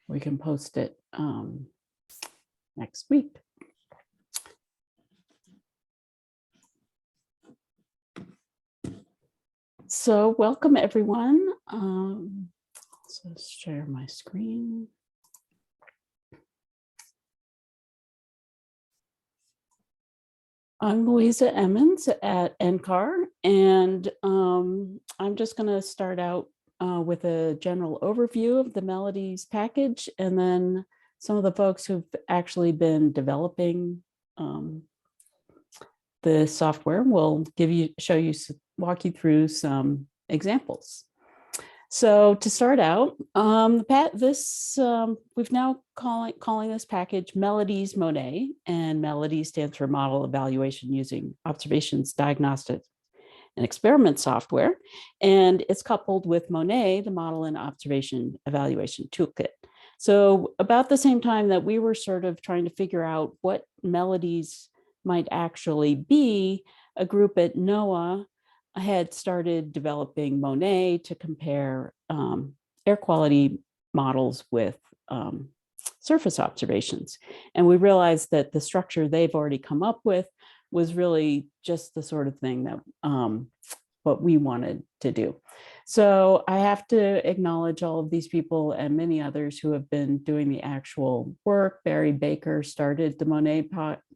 we can post it next week. So welcome everyone. So let's share my screen. I'm Louisa Emmons at NCAR, and I'm just going to start out with a general overview of the Melodies package, and then some of the folks who've actually been developing the software will walk you through some examples. So to start out, we've now calling this package Melodies Monet, and Melodies stands for Model Evaluation Using Observations, Diagnostics, and Experiment Software, and it's coupled with Monet, the Model and Observation Evaluation Toolkit. So about the same time that we were sort of trying to figure out what Melodies might actually be, a group at NOAA had started developing Monet to compare air quality models with surface observations. And we realized that the structure they've already come up with was really just the sort of thing that what we wanted to do. So I have to acknowledge all of these people and many others who have been doing the actual work. Barry Baker started the Monet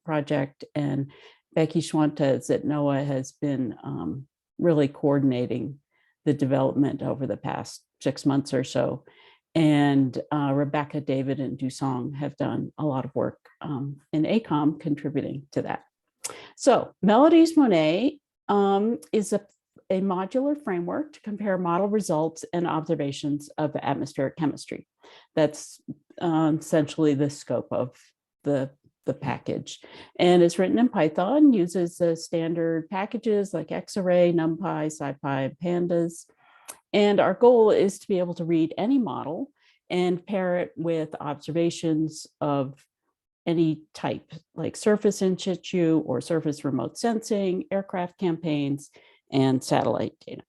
project, and Becky Schwantes at NOAA has been really coordinating the development over the past 6 months or so. And Rebecca, David, and Dusong have done a lot of work in ACOM contributing to that. So Melodies Monet is a modular framework to compare model results and observations of atmospheric chemistry. That's essentially the scope of the package, and it's written in Python, uses the standard packages like Xarray, NumPy, SciPy, Pandas. And our goal is to be able to read any model and pair it with observations of any type, like surface in situ or surface remote sensing, aircraft campaigns, and satellite data.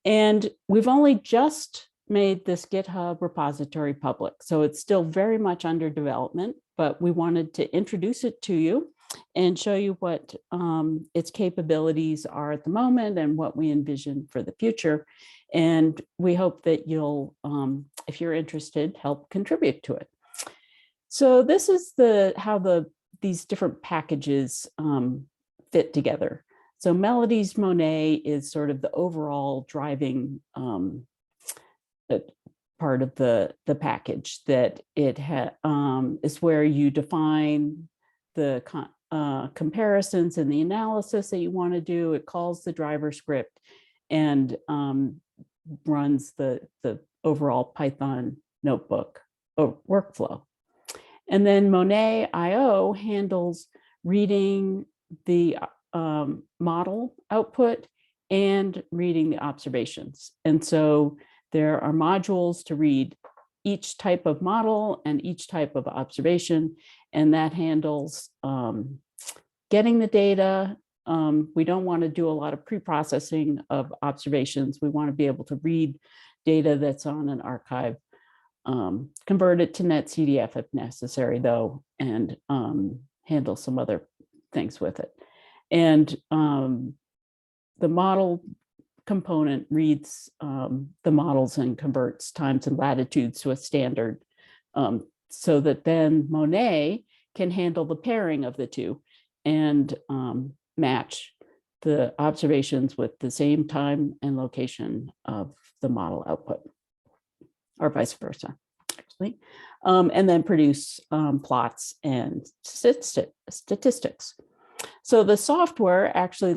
And we've only just made this GitHub repository public, so it's still very much under development, but we wanted to introduce it to you and show you what its capabilities are at the moment and what we envision for the future. And we hope that you'll, if you're interested, help contribute to it. So this is how these different packages fit together. So Melodies Monet is sort of the overall driving part of the package, that it is where you define the comparisons and the analysis that you want to do. It calls the driver script and runs the overall Python notebook workflow. And then Monet IO handles reading the model output and reading the observations. And so there are modules to read each type of model and each type of observation, and that handles getting the data. We don't want to do a lot of pre-processing of observations. We want to be able to read data that's on an archive, convert it to netCDF if necessary, though, and handle some other things with it. And the model component reads the models and converts times and latitudes to a standard, so that then Monet can handle the pairing of the two and match the observations with the same time and location of the model output, or vice versa, actually, and then produce plots and statistics. So the software actually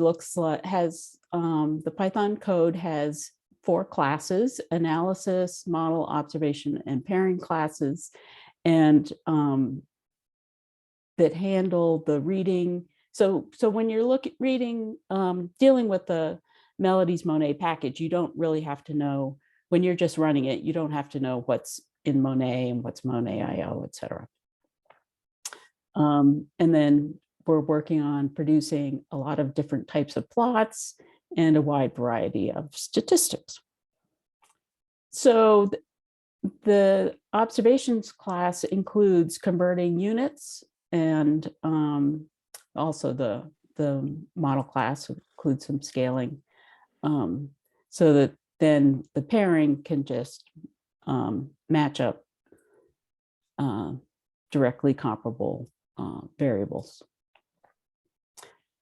has the Python code has 4 classes: analysis, model, observation, and pairing classes, and that handle the reading. So when you're dealing with the Melodies Monet package, you don't really have to know, when you're just running it, you don't have to know what's in Monet and what's Monet IO, et cetera. And then we're working on producing a lot of different types of plots and a wide variety of statistics. So the observations class includes converting units, and also the model class includes some scaling, so that then the pairing can just match up directly comparable variables.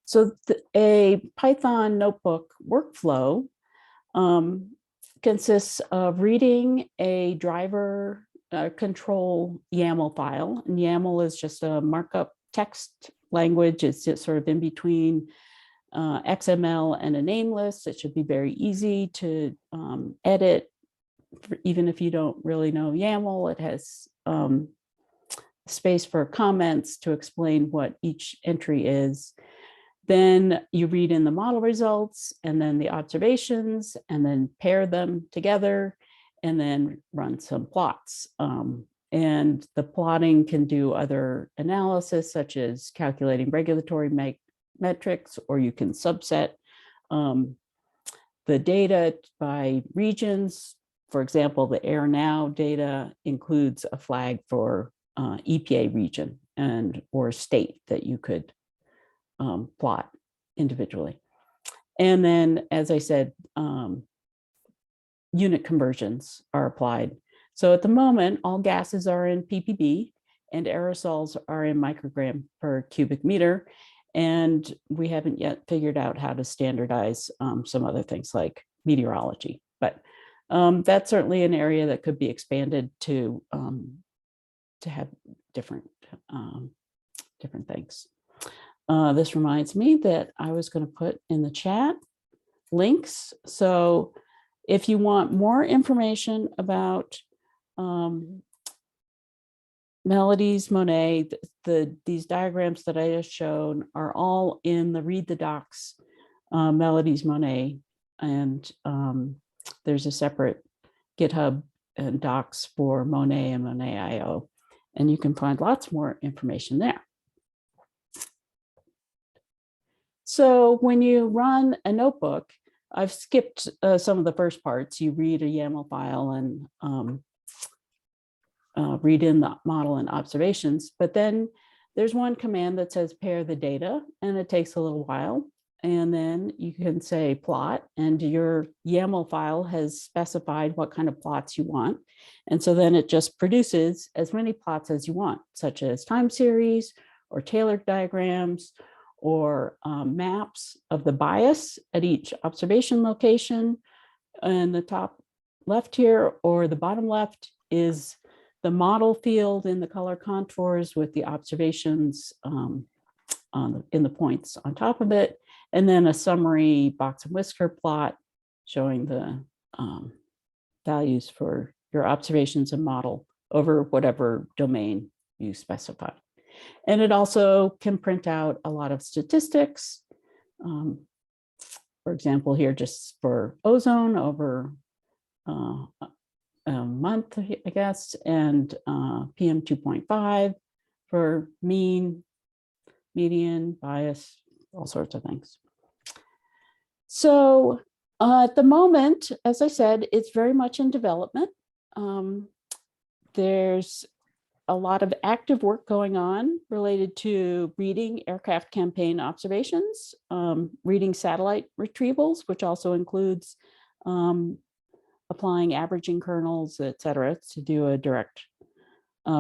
So a Python notebook workflow consists of reading a driver control YAML file. And YAML is just a markup text language. It's just sort of in between XML and a name list. It should be very easy to edit, even if you don't really know YAML. It has space for comments to explain what each entry is. Then you read in the model results and then the observations, and then pair them together, and then run some plots. And the plotting can do other analysis, such as calculating regulatory metrics, or you can subset the data by regions. For example, the Air Now data includes a flag for EPA region or state that you could plot individually. And then, as I said, unit conversions are applied. So at the moment, all gases are in ppb and aerosols are in microgram per cubic meter. And we haven't yet figured out how to standardize some other things like meteorology. But that's certainly an area that could be expanded to have different things. This reminds me that I was going to put in the chat links. So if you want more information about MELODIES MONET, these diagrams that I just showed are all in the Read the Docs MELODIES MONET. And there's a separate GitHub and docs for Monet and Monet.io. And you can find lots more information there. So when you run a notebook, I've skipped some of the first parts. You read a YAML file and read in the model and observations, but then there's one command that says pair the data, and it takes a little while. And then you can say plot, and your YAML file has specified what kind of plots you want. And so then it just produces as many plots as you want, such as time series or tailored diagrams, or maps of the bias at each observation location. And the top left here, or the bottom left, is the model field in the color contours with the observations in the points on top of it. And then a summary box and whisker plot showing the values for your observations and model over whatever domain you specify. And it also can print out a lot of statistics. For example, here, just for ozone over a month, I guess, and PM 2.5 for mean, median, bias, all sorts of things. So at the moment, as I said, it's very much in development. There's a lot of active work going on related to reading aircraft campaign observations, reading satellite retrievals, which also includes applying averaging kernels, et cetera, to do a direct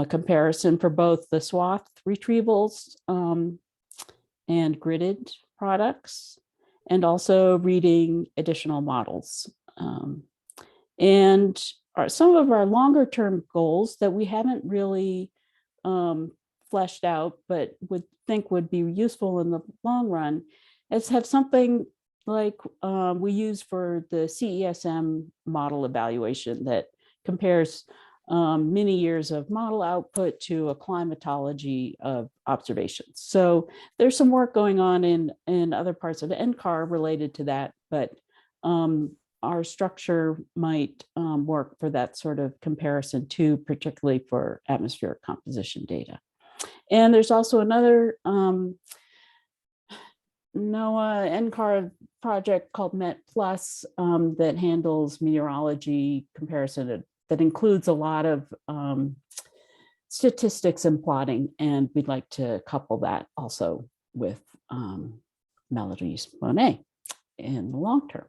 comparison for both the swath retrievals and gridded products, and also reading additional models. And some of our longer term goals that we haven't really fleshed out, but would think would be useful in the long run, is have something like we use for the CESM model evaluation that compares many years of model output to a climatology of observations. So there's some work going on in other parts of the NCAR related to that, but our structure might work for that sort of comparison too, particularly for atmospheric composition data. And there's also another NOAA NCAR project called MET Plus that handles meteorology comparison at that includes a lot of statistics and plotting, and we'd like to couple that also with Melodies Monet in the long term.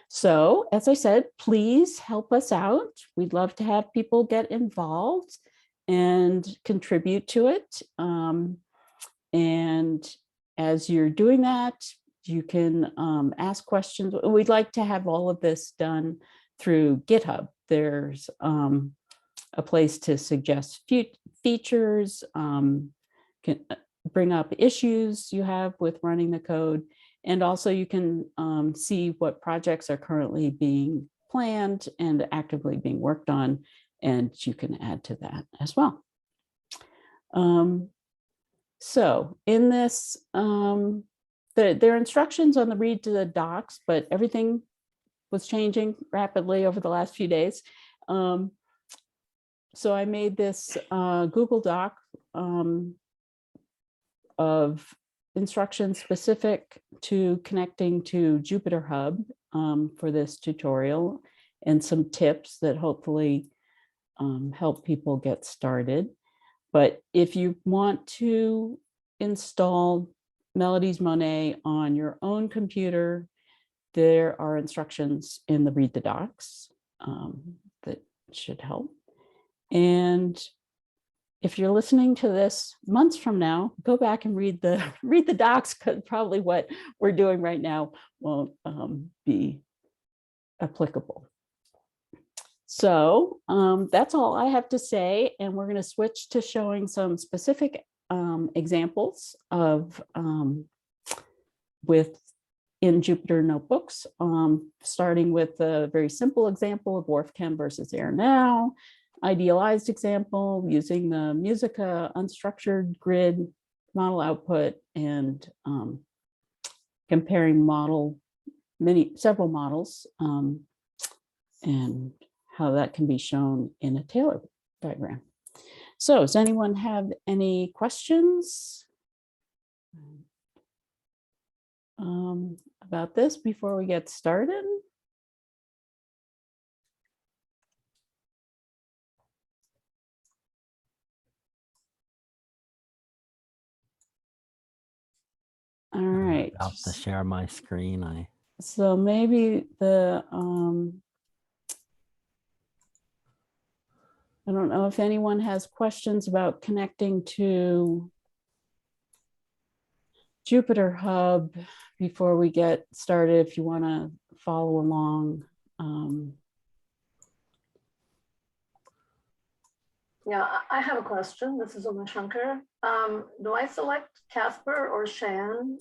So, as I said, please help us out. We'd love to have people get involved and contribute to it. And as you're doing that, you can ask questions. We'd like to have all of this done through GitHub. There's a place to suggest features, can bring up issues you have with running the code. And also you can see what projects are currently being planned and actively being worked on, and you can add to that as well. So in this, there are instructions on the read to the docs, but everything was changing rapidly over the last few days. So I made this Google Doc of instructions specific to connecting to Jupyterhub for this tutorial, and some tips that hopefully help people get started. But if you want to install Melodies Monet on your own computer, there are instructions in the Read the Docs that should help. And if you're listening to this months from now, go back and read the docs, because probably what we're doing right now won't be applicable. So that's all I have to say, and we're going to switch to showing some specific examples of in Jupyter notebooks, starting with a very simple example of WRF-Chem versus Air Now. Idealized example using the MUSICA unstructured grid model output, and comparing several models, and how that can be shown in a Taylor diagram. So does anyone have any questions about this before we get started? All right. I'll have to share my screen. So maybe the I don't know if anyone has questions about connecting to Jupyterhub before we get started, if you want to follow along. Yeah, I have a question. This is Uma Shankar. Do I select Casper or Cheyenne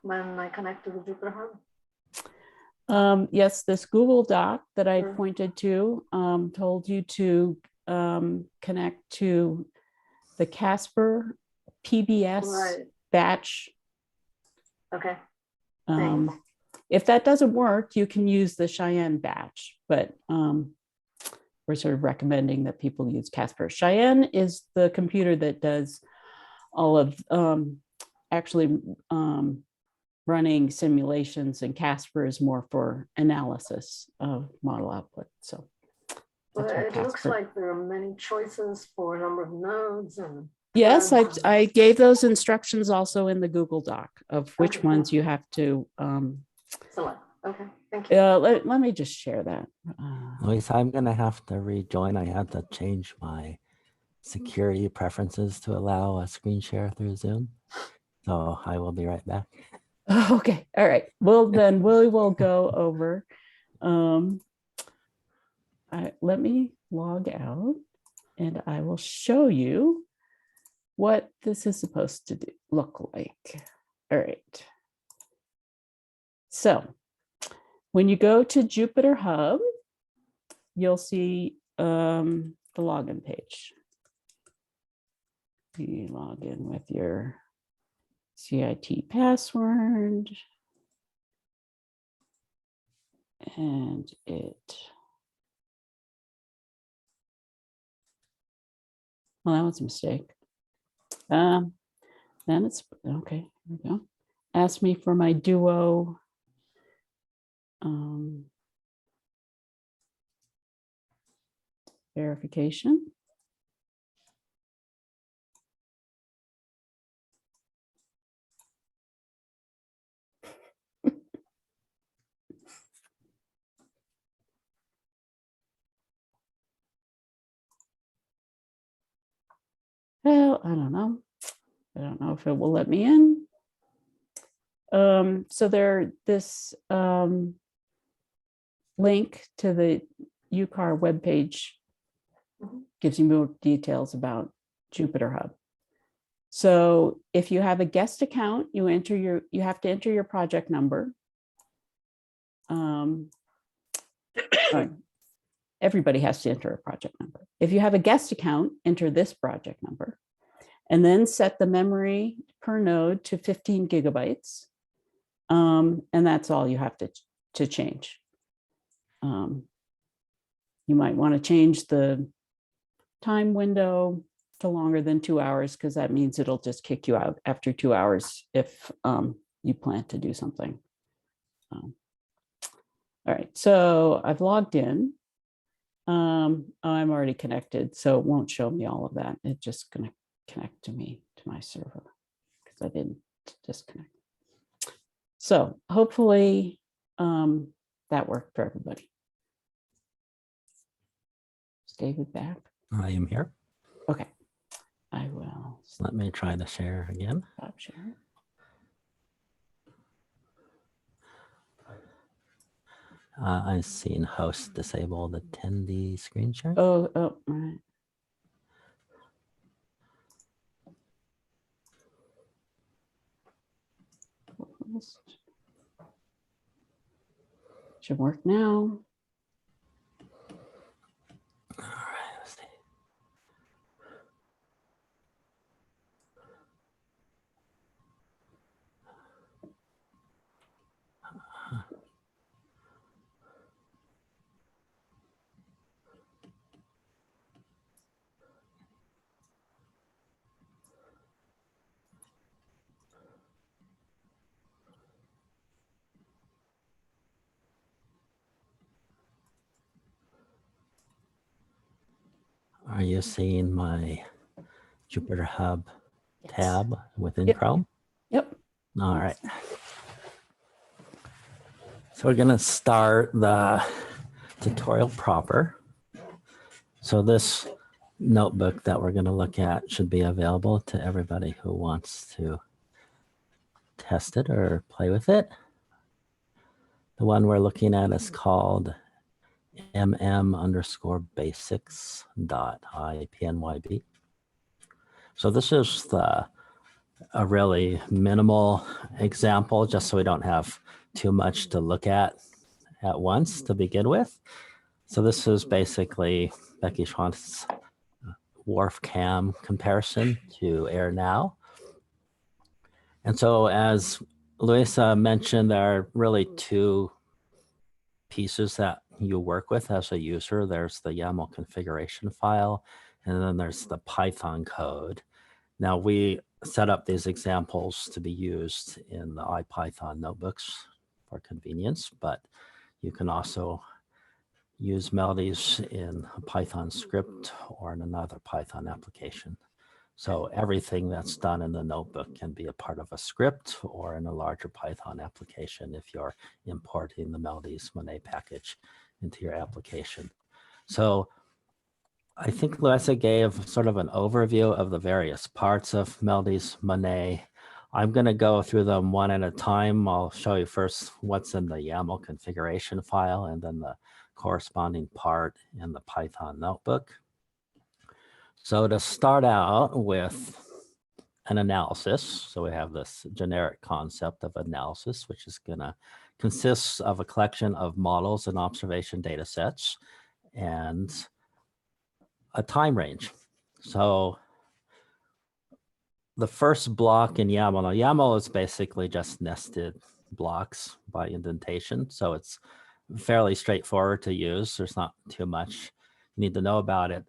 when I connect to the Jupyterhub? Yes, this Google Doc that I pointed to told you to connect to the Casper PBS batch. Okay. If that doesn't work, you can use the Cheyenne batch, but we're sort of recommending that people use Casper. Cheyenne is the computer that does all of actually running simulations, and Casper is more for analysis of model output. So well, it looks like there are many choices for a number of nodes. And yes, I gave those instructions also in the Google Doc of which ones you have to select. Okay, thank you. Let me just share that. Lisa, I'm going to have to rejoin. I had to change my security preferences to allow a screen share through Zoom. So I will be right back. Okay, all right. Well, then we will go over. Let me log out, and I will show you what this is supposed to look like. All right. So when you go to Jupyterhub, you'll see the login page. You log in with your CIT password, and well, that was a mistake. Then it's okay. Here we go. Ask me for my Duo verification. Well, I don't know. I don't know if it will let me in. So this link to the UCAR webpage gives you more details about Jupyterhub. So if you have a guest account, you have to enter your project number. Everybody has to enter a project number. If you have a guest account, enter this project number, and then set the memory per node to 15 gigabytes. And that's all you have to change. You might want to change the time window to longer than 2 hours, because that means it'll just kick you out after 2 hours if you plan to do something. All right, so I've logged in. I'm already connected, so it won't show me all of that. It's just going to connect to my server because I didn't disconnect. So hopefully that worked for everybody. Is David back? I am here. Okay, I will. Let me try to share again. Stop sharing. I've seen host disable the attendee screen share. Oh, all right. Should work now. All right, let's see. Are you seeing my Jupyterhub tab within Yep. Chrome? Yep. All right. So we're going to start the tutorial proper. So this notebook that we're going to look at should be available to everybody who wants to test it or play with it. The one we're looking at is called mm_basics.ipnyb. So this is a really minimal example, just so we don't have too much to look at once to begin with. So this is basically Becky Schwant's Wharf Cam comparison to Air Now. And so as Luisa mentioned, there are really two pieces that you work with as a user. There's the YAML configuration file, and then there's the Python code. Now we set up these examples to be used in the IPython notebooks for convenience, but you can also use melodies in a Python script or in another Python application. So everything that's done in the notebook can be a part of a script or in a larger Python application if you're importing the Melodies Monet package into your application. So I think Luisa gave sort of an overview of the various parts of Melodies Monet. I'm going to go through them one at a time. I'll show you first what's in the YAML configuration file and then the corresponding part in the Python notebook. So to start out with an analysis, so we have this generic concept of analysis, which is going to consist of a collection of models and observation data sets and a time range. So the first block in YAML, now YAML is basically just nested blocks by indentation. So it's fairly straightforward to use. There's not too much you need to know about it.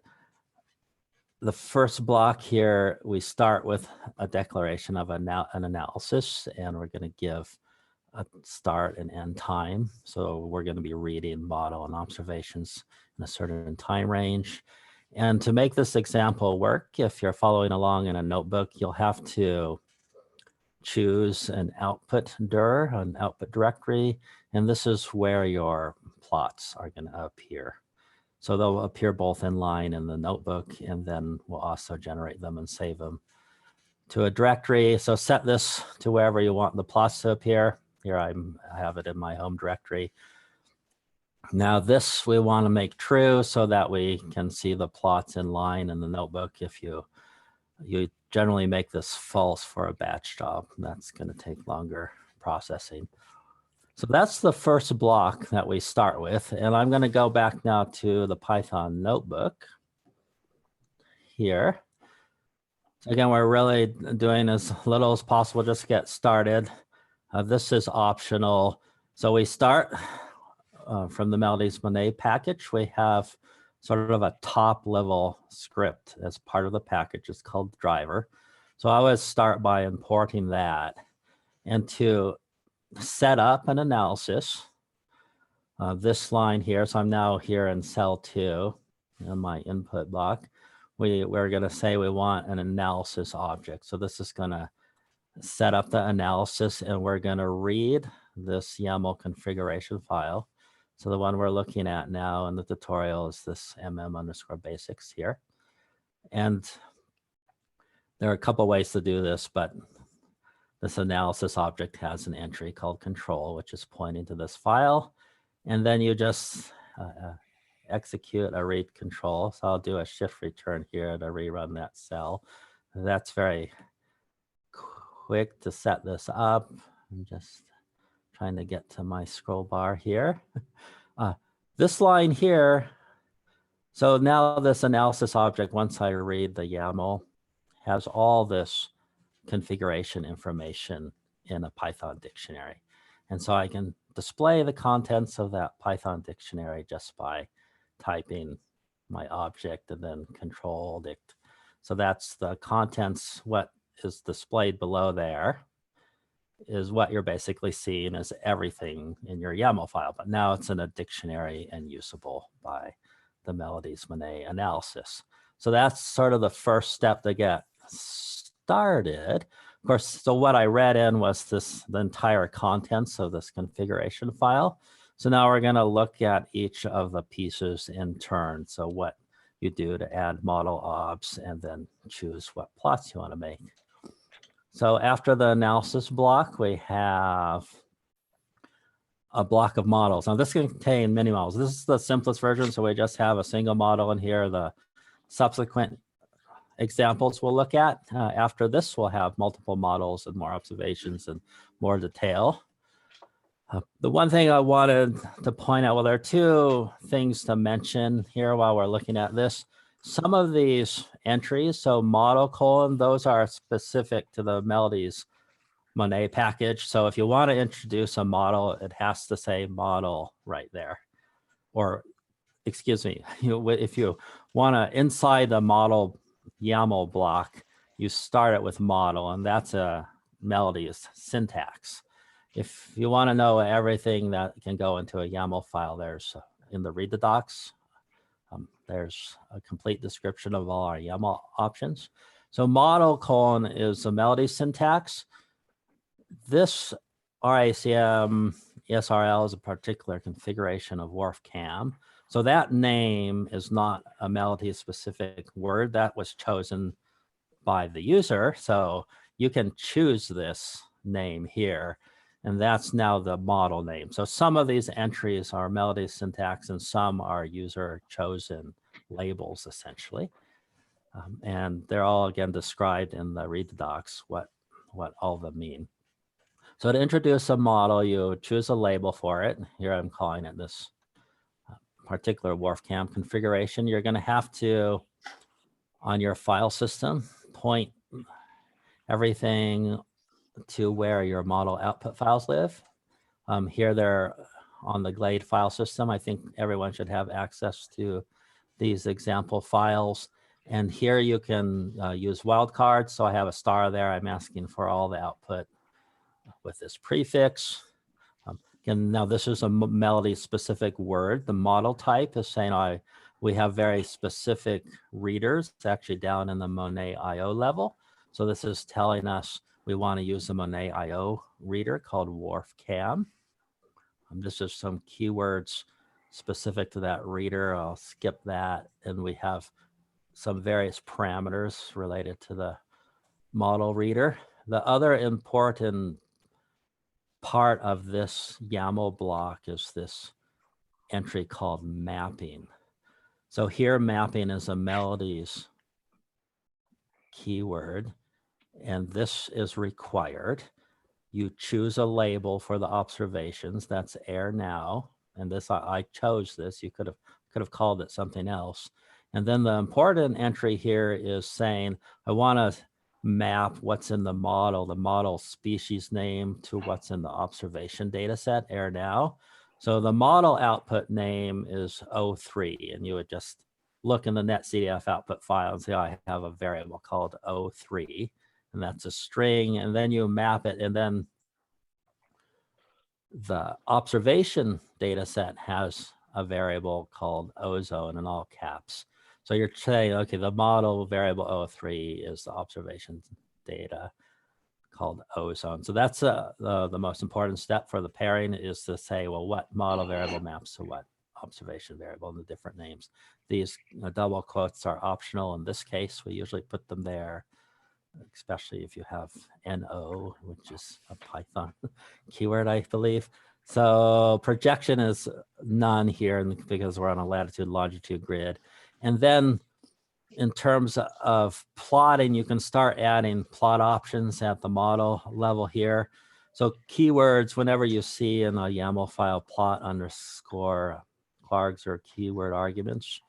The first block here, we start with a declaration of an analysis, and we're going to give a start and end time. So we're going to be reading model and observations in a certain time range. And to make this example work, if you're following along in a notebook, you'll have to choose an output dir, an output directory, and this is where your plots are going to appear. So they'll appear both in line in the notebook, and then we'll also generate them and save them to a directory. So set this to wherever you want the plots to appear. Here I have it in my home directory. Now this we want to make true so that we can see the plots in line in the notebook. If you generally make this false for a batch job, that's going to take longer processing. So that's the first block that we start with. And I'm going to go back now to the Python notebook here. So again, we're really doing as little as possible just to get started. This is optional. So we start from the Melodies Monet package. We have sort of a top level script as part of the package. It's called driver. So I always start by importing that. And to set up an analysis, this line here, so I'm now here in cell 2 in my input block. We're going to say we want an analysis object. So this is going to set up the analysis, and we're going to read this YAML configuration file. So the one we're looking at now in the tutorial is this mm_basics here. And there are a couple ways to do this, but this analysis object has an entry called control, which is pointing to this file. And then you just execute a read control. So I'll do a shift return here to rerun that cell. That's very quick to set this up. I'm just trying to get to my scroll bar here. This line here, so now this analysis object, once I read the YAML, has all this configuration information in a Python dictionary. And so I can display the contents of that Python dictionary just by typing my object and then control dict. So that's the contents. What is displayed below there is what you're basically seeing as everything in your YAML file, but now it's in a dictionary and usable by the Melodies Monet analysis. So that's sort of the first step to get started. Of course, so what I read in was the entire contents of this configuration file. So now we're going to look at each of the pieces in turn. So what you do to add model obs and then choose what plots you want to make. So after the analysis block, we have a block of models. Now this can contain many models. This is the simplest version, so we just have a single model in here. The subsequent examples we'll look at. After this, we'll have multiple models and more observations and more detail. The one thing I wanted to point out, well, there are two things to mention here while we're looking at this. Some of these entries, so model : those are specific to the Melodies Monet package. So if you want to introduce a model, it has to say model right there. Or, excuse me, if you want to, inside the model YAML block, you start it with model, and that's a Melodies syntax. If you want to know everything that can go into a YAML file, there's in the read the docs, there's a complete description of all our YAML options. So model : is a Melodies syntax. This RACM ESRL is a particular configuration of WRF-CAM. So that name is not a Melodies specific word that was chosen by the user. So you can choose this name here, and that's now the model name. So some of these entries are Melodies syntax and some are user chosen labels essentially. And they're all again described in the read the docs, what all of them mean. So to introduce a model, you choose a label for it. Here I'm calling it this particular WRF-CAM configuration. You're going to have to, on your file system, point everything to where your model output files live. Here they're on the Glade file system. I think everyone should have access to these example files. And here you can use wildcards. So I have a star there. I'm asking for all the output with this prefix. And now this is a melody specific word. The model type is saying we have very specific readers. It's actually down in the Monet IO level. So this is telling us we want to use the Monet IO reader called WRF-CAM. This is some keywords specific to that reader. I'll skip that. And we have some various parameters related to the model reader. The other important part of this YAML block is this entry called mapping. So here mapping is a melodies keyword, and this is required. You choose a label for the observations. That's air now. And this, I chose this. You could have called it something else. And then the important entry here is saying, I want to map what's in the model species name to what's in the observation data set, air now. So the model output name is 03, and you would just look in the netcdf output file and say, oh, I have a variable called 03, and that's a string, and then you map it, and then the observation data set has a variable called ozone in all caps. So you're saying, okay, the model variable 03 is the observation data called ozone. So that's the most important step for the pairing, is to say, well, what model variable maps to what observation variable and the different names. These double quotes are optional in this case. We usually put them there, especially if you have NO, which is a Python keyword, I believe. So projection is none here because we're on a latitude longitude grid. And then in terms of plotting, you can start adding plot options at the model level here. So keywords, whenever you see in a YAML file plot underscore clargs or keyword arguments,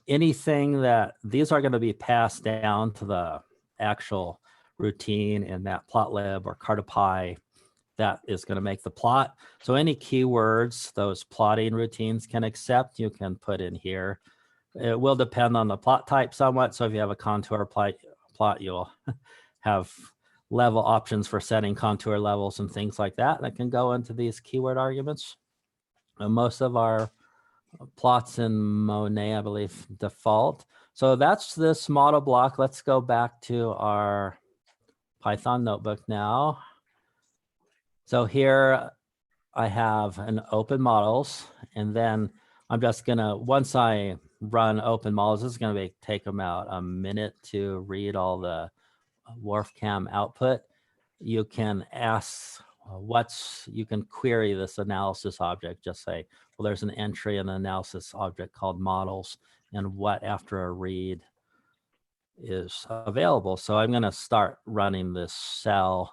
anything that these are going to be passed down to the actual routine in that plotlib or cartopy that is going to make the plot. So any keywords those plotting routines can accept, you can put in here. It will depend on the plot type somewhat. So if you have a contour plot, you'll have level options for setting contour levels and things like that that can go into these keyword arguments. And most of our plots in Monet, I believe, default. So that's this model block. Let's go back to our Python notebook now. So here I have an open models, and then I'm just gonna, once I run open models, this is gonna take about a minute to read all the WRF-CAM output. You can ask you can query this analysis object, just say, well, there's an entry in the analysis object called models, and what after a read is available. So I'm gonna start running this cell,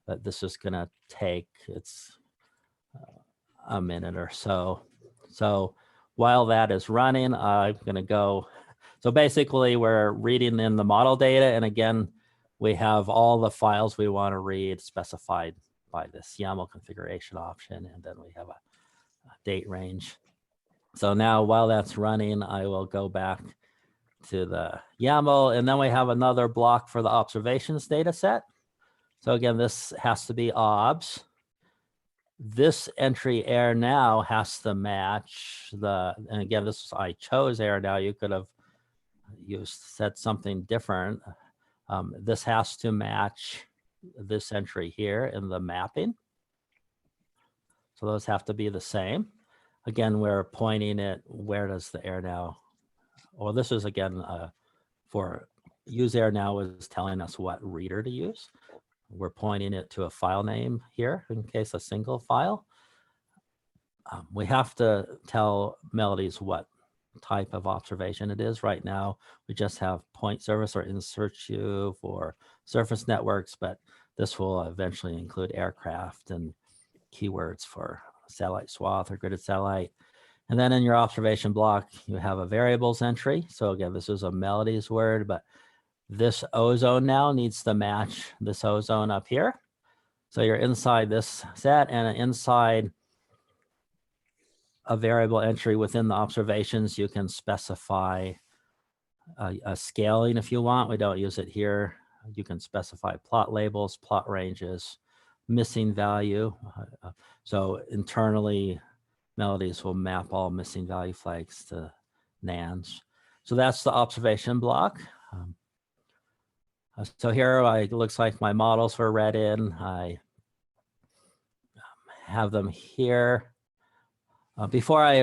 but this is gonna take, it's a minute or so. So while that is running, I'm gonna go, so basically we're reading in the model data, and again, we have all the files we want to read specified by this YAML configuration option, and then we have a date range. So now while that's running, I will go back to the YAML, and then we have another block for the observations data set. So again, this has to be obs. This entry air now has to match and again, this is, I chose air now. You could have said something different. This has to match this entry here in the mapping. So those have to be the same. Again, we're pointing it, where does the air now, well, this is again, for use air now is telling us what reader to use. We're pointing it to a file name here in case a single file. We have to tell Melodies what type of observation it is. Right now, we just have point service or in situ for surface networks, but this will eventually include aircraft and keywords for satellite swath or gridded satellite. And then in your observation block, you have a variables entry. So again, this is a Melodies word, but this ozone now needs to match this ozone up here. So you're inside this set, and inside a variable entry within the observations, you can specify a scaling if you want. We don't use it here. You can specify plot labels, plot ranges, missing value. So internally, Melodies will map all missing value flags to nans. So that's the observation block. So here it looks like my models were read in. I have them here. Before I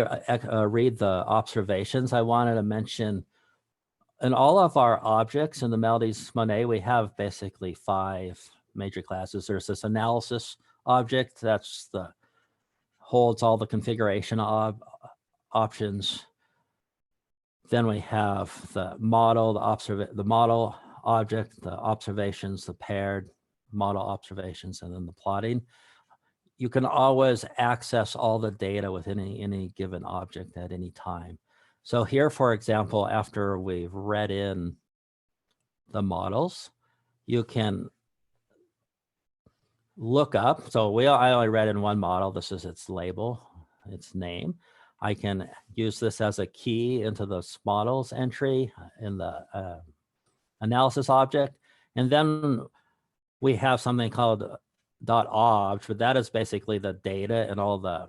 read the observations, I wanted to mention in all of our objects in the Melodies Monet, we have basically 5 major classes. There's this analysis object that's holds all the configuration options. Then we have the model, the model object, the observations, the paired model observations, and then the plotting. You can always access all the data within any given object at any time. So here, for example, after we've read in the models, you can look up. So I only read in one model. This is its label, its name. I can use this as a key into this models entry in the analysis object. And then we have something called .obj, but that is basically the data and all the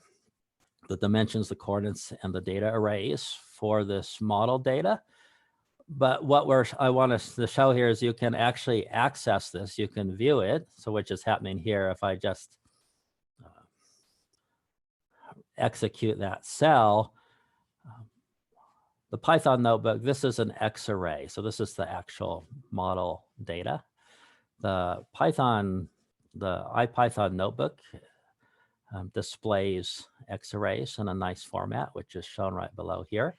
dimensions, the coordinates, and the data arrays for this model data. But what I want us to show here is you can actually access this. You can view it. So which is happening here if I just execute that cell. The Python notebook, this is an X array. So this is the actual model data. The IPython notebook displays X arrays in a nice format, which is shown right below here.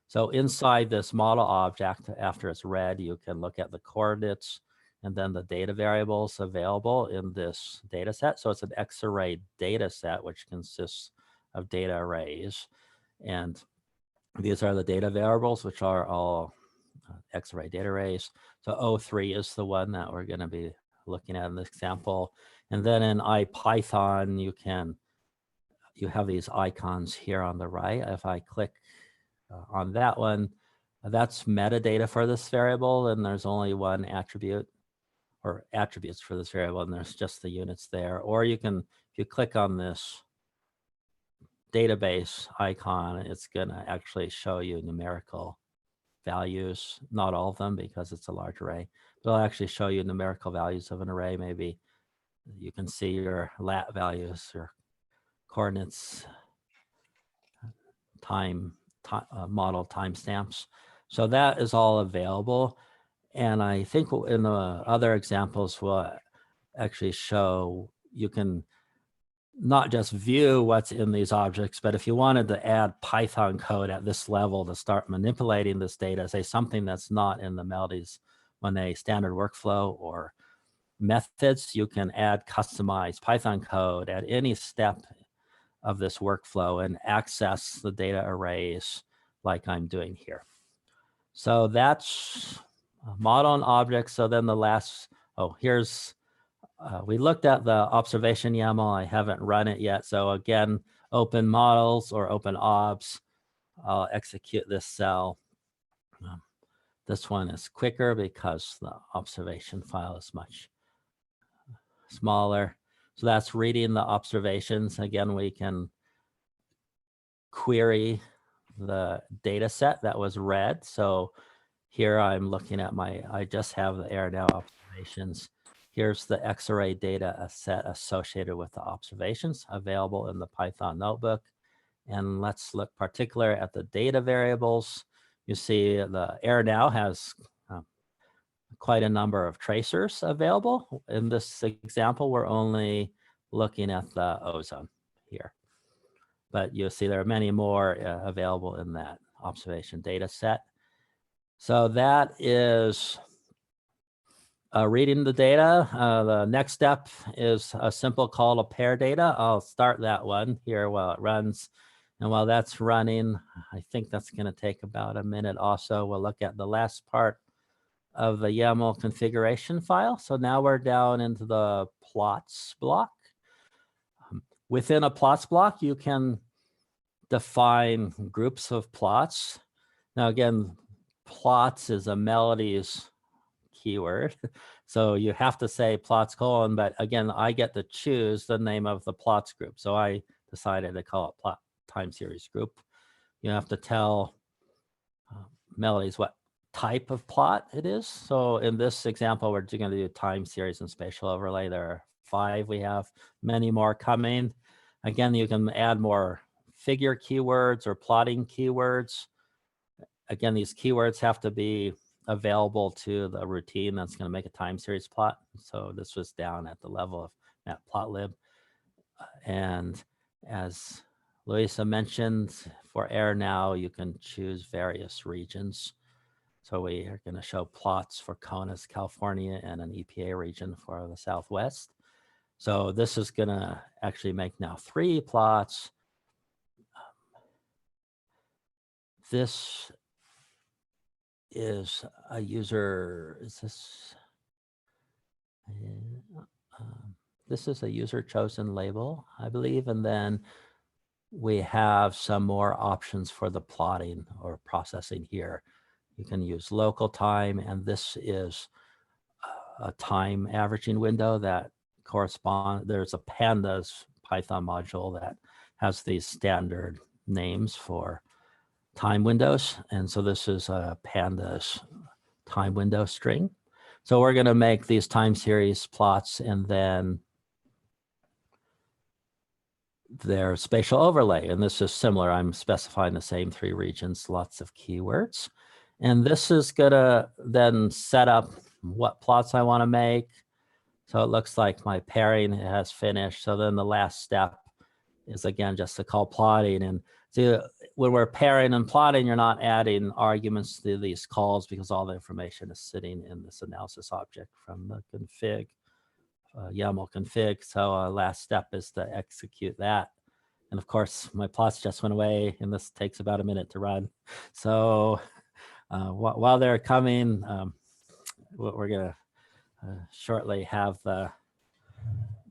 So inside this model object, after it's read, you can look at the coordinates and then the data variables available in this data set. So it's an X array data set, which consists of data arrays. And these are the data variables, which are all X array data arrays. So O3 is the one that we're going to be looking at in this example. And then in IPython, you have these icons here on the right. If I click on that one, that's metadata for this variable, and there's only one attribute or attributes for this variable, and there's just the units there. Or you can, if you click on this database icon, it's going to actually show you numerical values, not all of them because it's a large array, but it'll actually show you numerical values of an array. Maybe you can see your lat values, your coordinates, model timestamps. So that is all available. And I think in the other examples we'll actually show you can not just view what's in these objects, but if you wanted to add Python code at this level to start manipulating this data, say something that's not in the Melodies Monet standard workflow or methods, you can add customized Python code at any step of this workflow and access the data arrays like I'm doing here. So that's model and object. So then the last, here's, we looked at the observation YAML. I haven't run it yet. So again, open models or open obs. I'll execute this cell. This one is quicker because the observation file is much smaller. So that's reading the observations. Again, we can query the data set that was read. So here I'm looking at I just have the air now observations. Here's the X-array data set associated with the observations available in the Python notebook. And let's look particular at the data variables. You see the air now has quite a number of tracers available. In this example, we're only looking at the ozone here. But you'll see there are many more available in that observation data set. So that is reading the data. The next step is a simple call to pair data. I'll start that one here while it runs. And while that's running, I think that's going to take about a minute also. We'll look at the last part of the YAML configuration file. So now we're down into the plots block. Within a plots block, you can define groups of plots. Now again, plots is a Melodies keyword. So you have to say plots colon, but again, I get to choose the name of the plots group. So I decided to call it plot time series group. You have to tell Melodies what type of plot it is. So in this example, we're going to do time series and spatial overlay. There are 5. We have many more coming. Again, you can add more figure keywords or plotting keywords. Again, these keywords have to be available to the routine that's going to make a time series plot. So this was down at the level of matplotlib. And as Louisa mentioned, for air now, you can choose various regions. So we are going to show plots for CONUS, California, and an EPA region for the Southwest. So this is going to actually make now 3 plots. This is a user, this is a user chosen label, I believe. And then we have some more options for the plotting or processing here. You can use local time, and this is a time averaging window that corresponds. There's a pandas Python module that has these standard names for time windows. And so this is a pandas time window string. So we're going to make these time series plots, and then their spatial overlay. And this is similar. I'm specifying the same 3 regions, lots of keywords. And this is going to then set up what plots I want to make. So it looks like my pairing has finished. So then the last step is, again, just to call plotting. And so when we're pairing and plotting, you're not adding arguments to these calls because all the information is sitting in this analysis object from the config, YAML config. So last step is to execute that. And of course, my plots just went away, and this takes about a minute to run. So while they're coming, we're going to shortly have the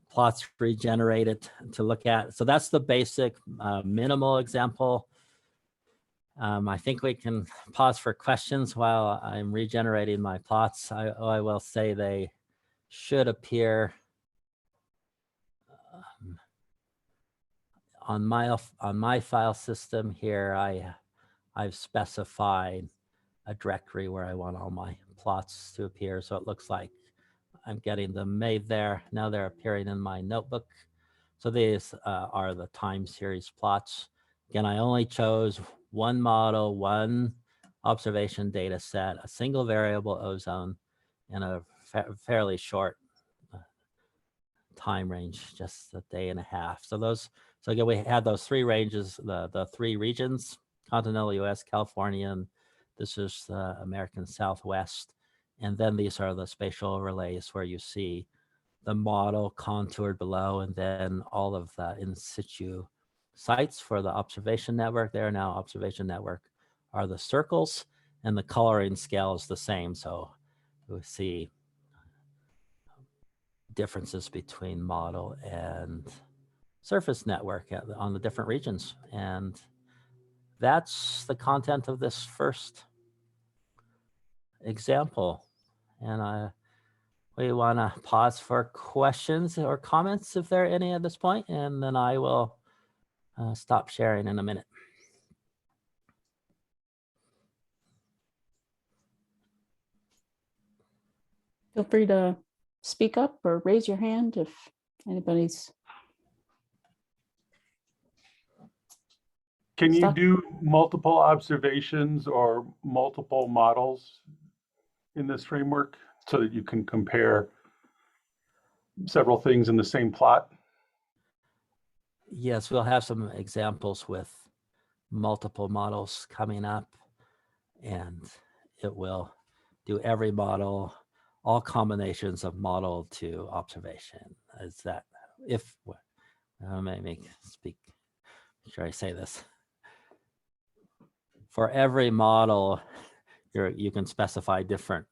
plots regenerated to look at. So that's the basic minimal example. I think we can pause for questions while I'm regenerating my plots. I will say they should appear on my file system here. I've specified a directory where I want all my plots to appear. So it looks like I'm getting them made there. Now they're appearing in my notebook. So these are the time series plots. Again, I only chose one model, one observation data set, a single variable ozone, and a fairly short time range, just a day and a half. So again, we had those 3 ranges, the 3 regions, continental US, California, and this is the American Southwest. And then these are the spatial overlays where you see the model contoured below, and then all of the in situ sites for the observation network. There now observation network are the circles, and the coloring scale is the same. So we see differences between model and surface network on the different regions. And that's the content of this first example. And we want to pause for questions or comments if there are any at this point, and then I will stop sharing in a minute. Feel free to speak up or raise your hand if anybody's. Can you Stop. do multiple observations or multiple models in this framework so that you can compare several things in the same plot? Yes, we'll have some examples with multiple models coming up, and it will do every model, all combinations of model to observation. Is that if, let me speak, make sure I say this. For every model, you can specify different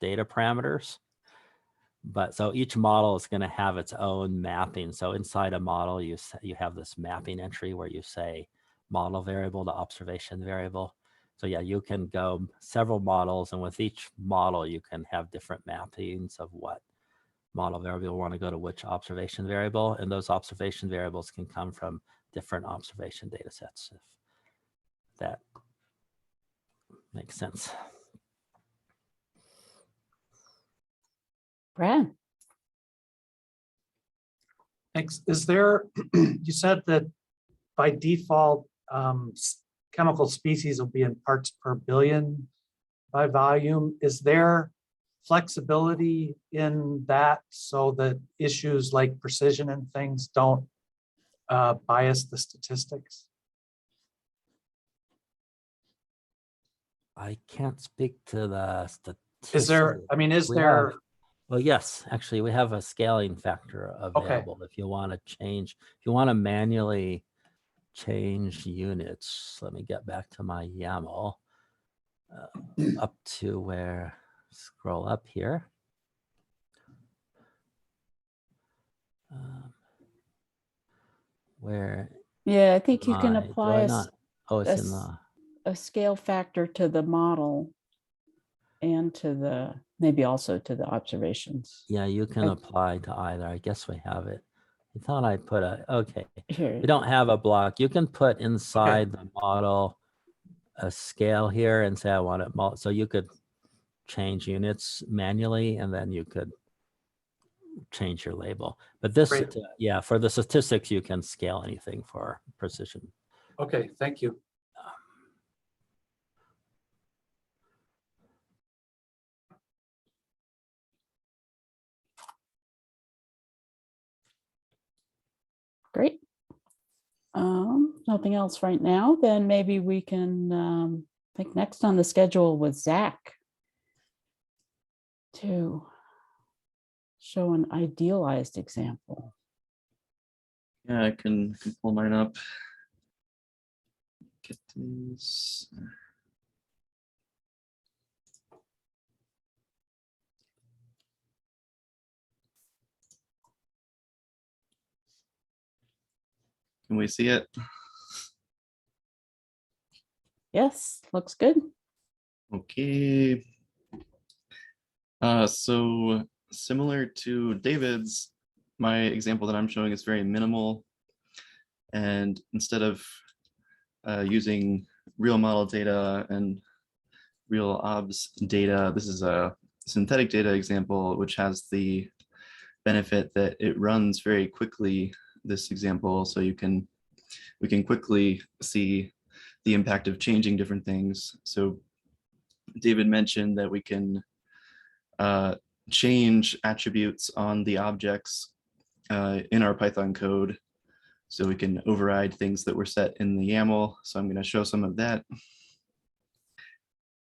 data parameters. But so each model is going to have its own mapping. So inside a model, you have this mapping entry where you say model variable to observation variable. So yeah, you can go several models, and with each model, you can have different mappings of what model variable you want to go to which observation variable, and those observation variables can come from different observation data sets, if that makes sense. Brad? Thanks. Is there, you said that by default, chemical species will be in parts per billion by volume. Is there flexibility in that so that issues like precision and things don't bias the statistics? I can't speak to the statistics. Is there, I mean, is We there, have- Well, yes, actually, we have a scaling factor available if you want to change, if you want to manually change units. Let me get back to my YAML up to where, scroll up here. Where Yeah, I think you can do apply I not? Oh, it's in s- the, a scale factor to the model and to the, maybe also to the observations. yeah, you can I- apply to either. I guess we have it. I thought I put a, okay. Here, We don't have a block. You can put inside the model a scale here and say I want it. So you could change units manually, and then you could change your label. But this, Great. yeah, for the statistics, you can scale anything for precision. okay, thank you. great. Nothing else right now, then maybe we can think next on the schedule with Zach to show an idealized example. Yeah, I can pull mine up. Get this. Can we see it? Yes, looks good. Okay. So similar to David's, my example that I'm showing is very minimal. And instead of using real model data and real obs data, this is a synthetic data example, which has the benefit that it runs very quickly, this example, so we can quickly see the impact of changing different things. So David mentioned that we can change attributes on the objects in our Python code. So we can override things that were set in the YAML. So I'm going to show some of that.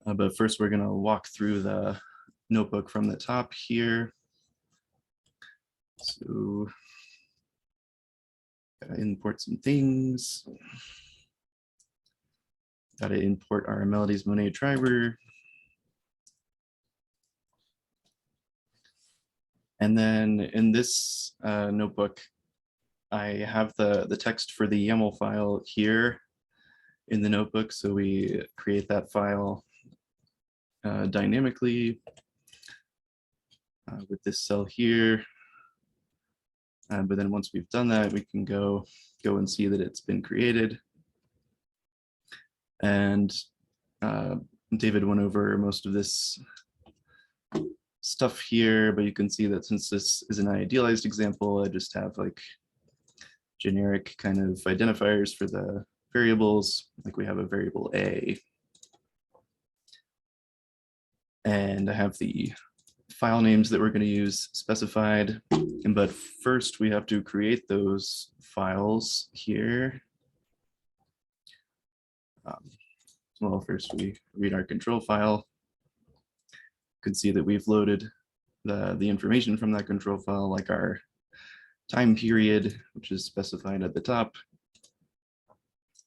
But first, we're going to walk through the notebook from the top here. So gotta import some things. Got to import our Melodies Monet driver. And then in this notebook, I have the text for the YAML file here in the notebook. So we create that file dynamically with this cell here. But then once we've done that, we can go and see that it's been created. And David went over most of this stuff here, but you can see that since this is an idealized example, I just have like generic kind of identifiers for the variables. Like we have a variable A. And I have the file names that we're going to use specified. But first we have to create those files here. Well, first we read our control file. You can see that we've loaded the information from that control file, like our time period, which is specified at the top,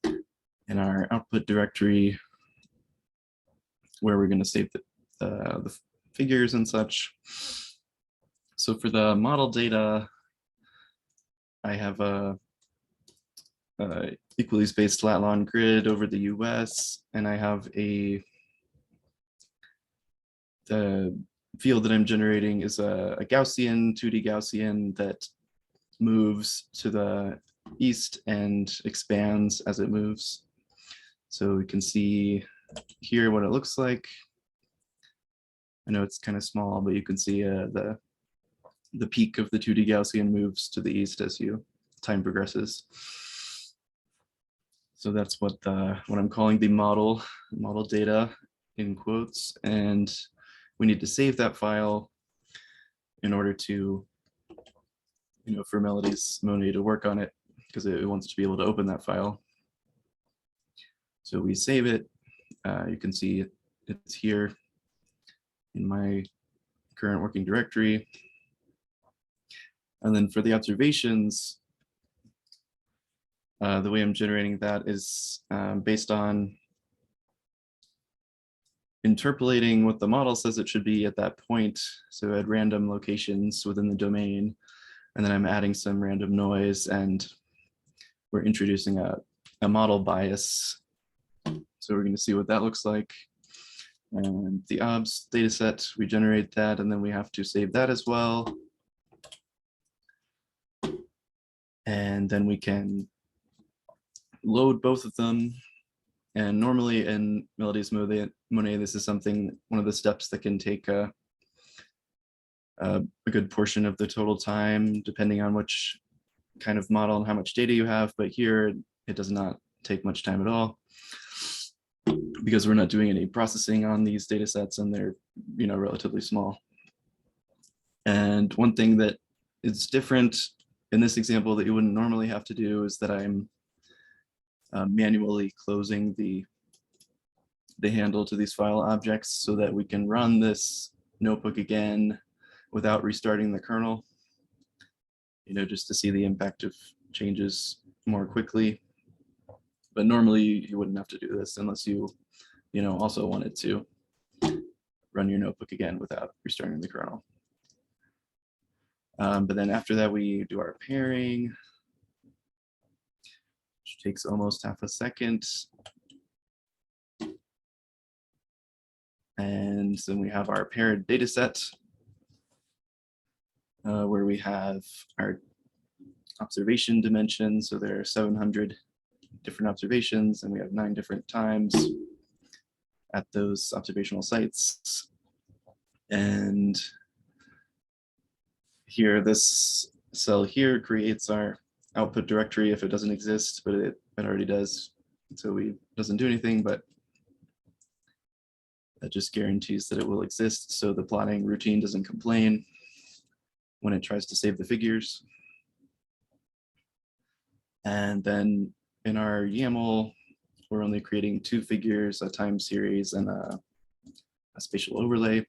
and our output directory, where we're going to save the figures and such. So for the model data, I have a equally spaced lat long grid over the US, and I have the field that I'm generating is a Gaussian, 2D Gaussian that moves to the east and expands as it moves. So we can see here what it looks like. I know it's kind of small, but you can see the peak of the 2D Gaussian moves to the east as time progresses. So that's what I'm calling the model data in quotes, and we need to save that file in order to, for Melodies Monet to work on it, because it wants to be able to open that file. So we save it. You can see it's here in my current working directory. And then for the observations, the way I'm generating that is based on interpolating what the model says it should be at that point. So at random locations within the domain, and then I'm adding some random noise, and we're introducing a model bias. So we're going to see what that looks like. And the obs data set, we generate that, and then we have to save that as well. And then we can load both of them. And normally in Melodies Monet, this is one of the steps that can take a good portion of the total time, depending on which kind of model and how much data you have. But here, it does not take much time at all, because we're not doing any processing on these data sets, and they're relatively small. And one thing that is different in this example that you wouldn't normally have to do is that I'm manually closing the handle to these file objects so that we can run this notebook again without restarting the kernel, just to see the impact of changes more quickly. But normally you wouldn't have to do this unless you also wanted to run your notebook again without restarting the kernel. But then after that, we do our pairing, which takes almost half a second. And then we have our paired data set, where we have our observation dimensions. So there are 700 different observations, and we have 9 different times at those observational sites. And here, this cell here creates our output directory if it doesn't exist, but it already does. So it doesn't do anything, but that just guarantees that it will exist. So the plotting routine doesn't complain when it tries to save the figures. And then in our YAML, we're only creating 2 figures, a time series and a spatial overlay.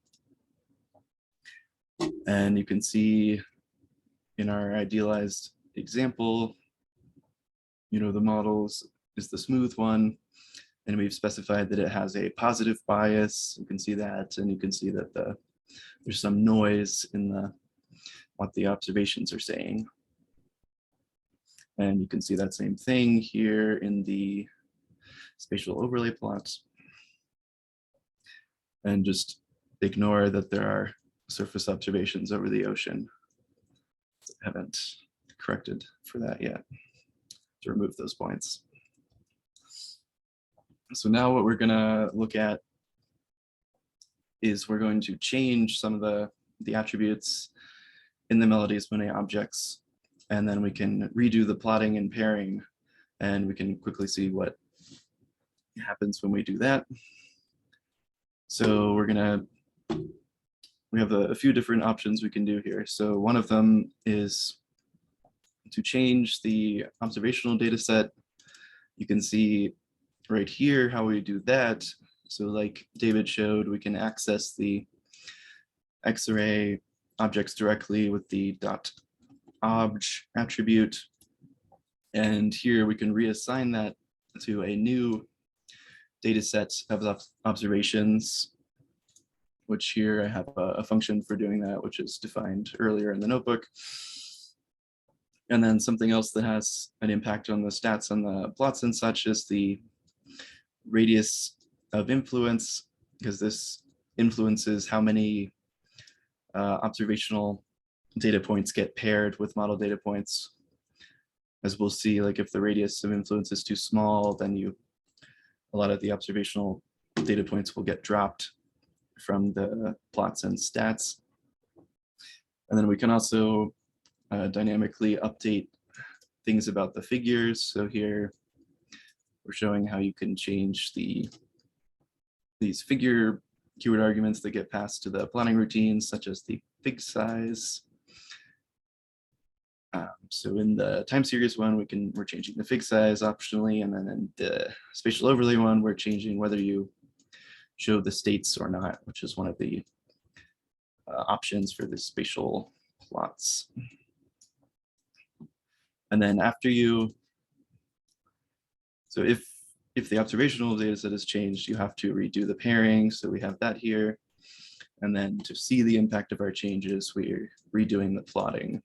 And you can see in our idealized example, the models is the smooth one, and we've specified that it has a positive bias. You can see that, and you can see that there's some noise in what the observations are saying. And you can see that same thing here in the spatial overlay plots. And just ignore that there are surface observations over the ocean. I haven't corrected for that yet to remove those points. So now what we're going to look at is we're going to change some of the attributes in the Melodies Monet objects, and then we can redo the plotting and pairing, and we can quickly see what happens when we do that. So we have a few different options we can do here. So one of them is to change the observational data set. You can see right here how we do that. So like David showed, we can access the X-array objects directly with the .obj attribute. And here we can reassign that to a new data set of observations, which here I have a function for doing that, which is defined earlier in the notebook. And then something else that has an impact on the stats on the plots and such is the radius of influence, because this influences how many observational data points get paired with model data points. As we'll see, like if the radius of influence is too small, then a lot of the observational data points will get dropped from the plots and stats. And then we can also dynamically update things about the figures. So here we're showing how you can change these figure keyword arguments that get passed to the plotting routines, such as the fig size. So in the time series one, we're changing the fig size optionally, and then in the spatial overlay one, we're changing whether you show the states or not, which is one of the options for the spatial plots. And then after so if the observational data set is changed, you have to redo the pairing. So we have that here. And then to see the impact of our changes, we're redoing the plotting.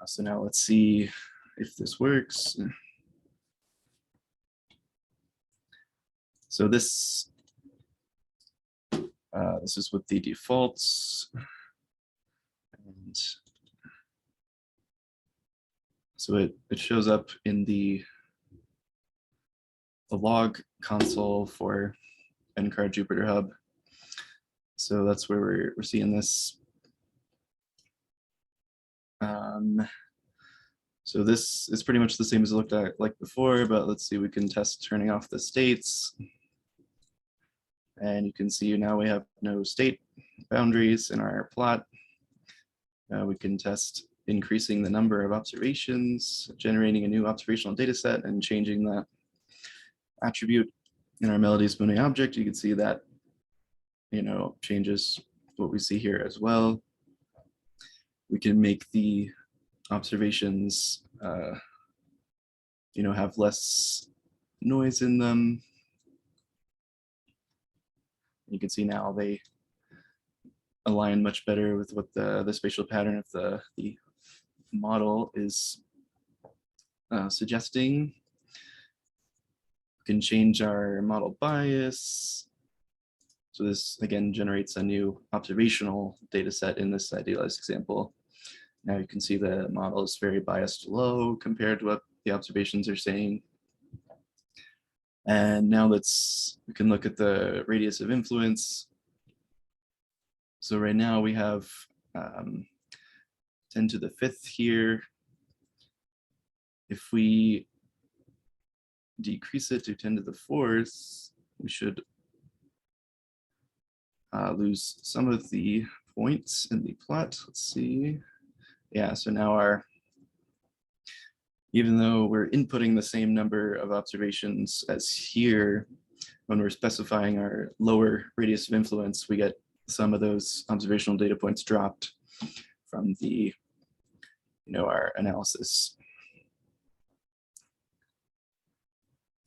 So now let's see if this works. So this is with the defaults. And so it shows up in the log console for NCAR Jupyterhub. So that's where we're seeing this. So this is pretty much the same as it looked at like before, but let's see, we can test turning off the states. And you can see now we have no state boundaries in our plot. We can test increasing the number of observations, generating a new observational data set, and changing that attribute in our Melodies Monet object. You can see that, changes what we see here as well. We can make the observations, have less noise in them. You can see now they align much better with what the spatial pattern of the model is suggesting. We can change our model bias. So this again generates a new observational data set in this idealized example. Now you can see the model is very biased low compared to what the observations are saying. And now we can look at the radius of influence. So right now we have 10 to the 5th here. If we decrease it to 10 to the 4th, we should lose some of the points in the plot. Let's see. Yeah, so now even though we're inputting the same number of observations as here, when we're specifying our lower radius of influence, we get some of those observational data points dropped from the, our analysis.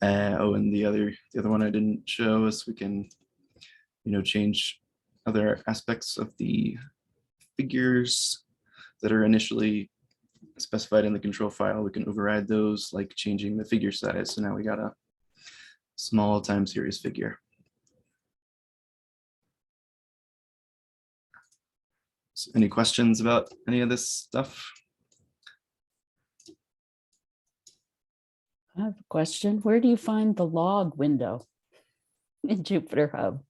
And the other one I didn't show is we can, change other aspects of the figures that are initially specified in the control file. We can override those, like changing the figure size. So now we got a small time series figure. So any questions about any of this stuff? I have a question. Where do you find the log window in Jupyterhub?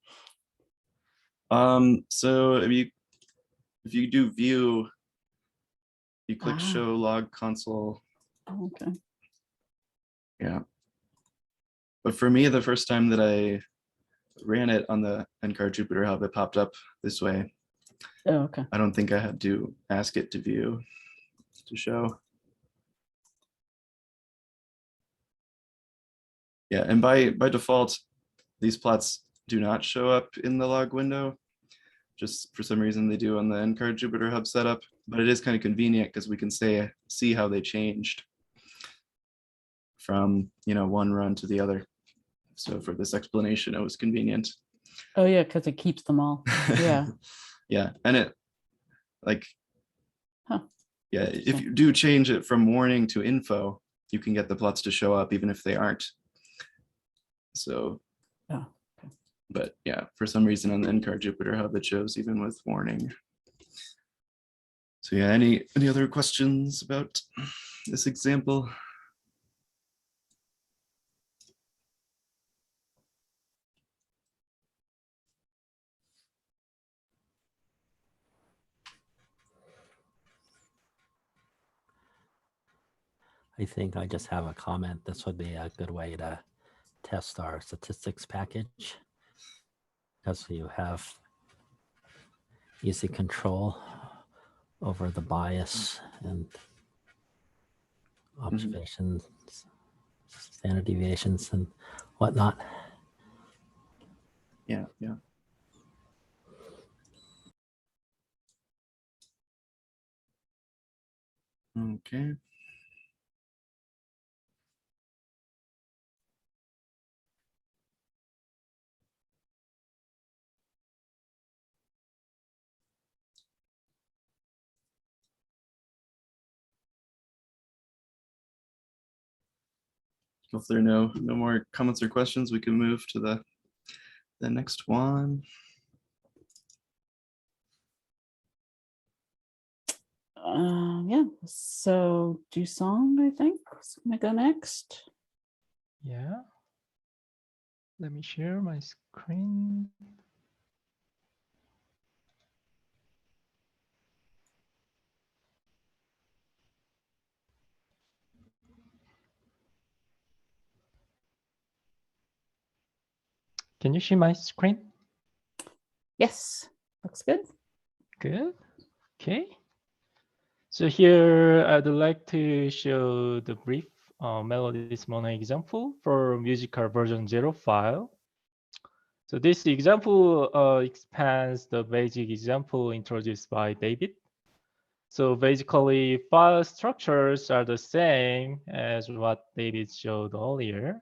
So if you do view, you click Ah. show log console. Oh, okay. Yeah. But for me, the first time that I ran it on the NCAR Jupyterhub, it popped up this way. Oh, okay. I don't think I had to ask it to view, to show. Yeah, and by default, these plots do not show up in the log window. Just for some reason they do on the NCAR Jupyterhub setup, but it is kind of convenient because we can see how they changed from one run to the other. So for this explanation, it was convenient. Oh yeah, because it keeps them all. Yeah. Yeah, and it Yeah, if Interesting. you do change it from warning to info, you can get the plots to show up even if they aren't. So, Oh, but yeah, for some reason on the NCAR Jupyterhub, it shows even with warning. So yeah, any other questions about this example? I think I just have a comment. This would be a good way to test our statistics package, because you have easy control over the bias and observations, standard deviations, and whatnot. Yeah. Okay. If there are no more comments or questions, we can move to the next one. Yeah. So Dusong, I think, is gonna go next. Yeah. Let me share my screen. Can you see my screen? Yes, looks good. Good. Okay. So here I'd like to show the brief Melodies Monet example for MUSICA version 0 file. So this example expands the basic example introduced by David. So basically, file structures are the same as what David showed earlier.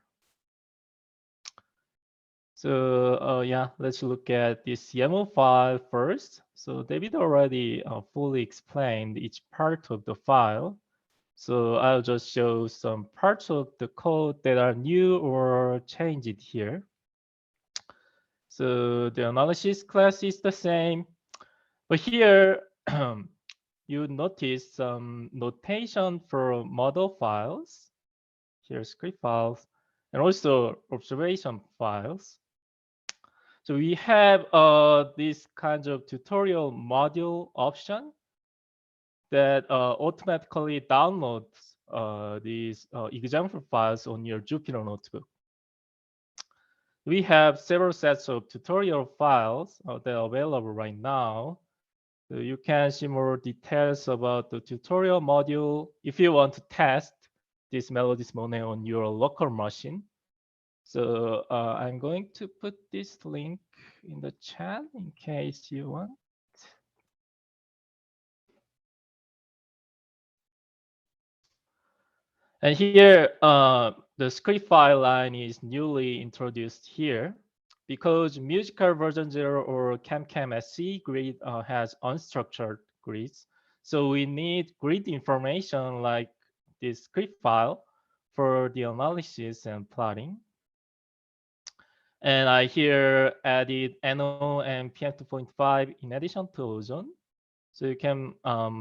So yeah, let's look at this YAML file first. So David already fully explained each part of the file. So I'll just show some parts of the code that are new or changed here. So the analysis class is the same, but here you notice some notation for model files, here script files, and also observation files. So we have this kind of tutorial module option that automatically downloads these example files on your Jupyter notebook. We have several sets of tutorial files that are available right now. So you can see more details about the tutorial module if you want to test this Melodies Monet on your local machine. So I'm going to put this link in the chat in case you want. And here, the script file line is newly introduced here because MUSICA version 0 or CamCam-SE grid has unstructured grids. So we need grid information like this script file for the analysis and plotting. And I here added NO and PM2.5 in addition to ozone. So you can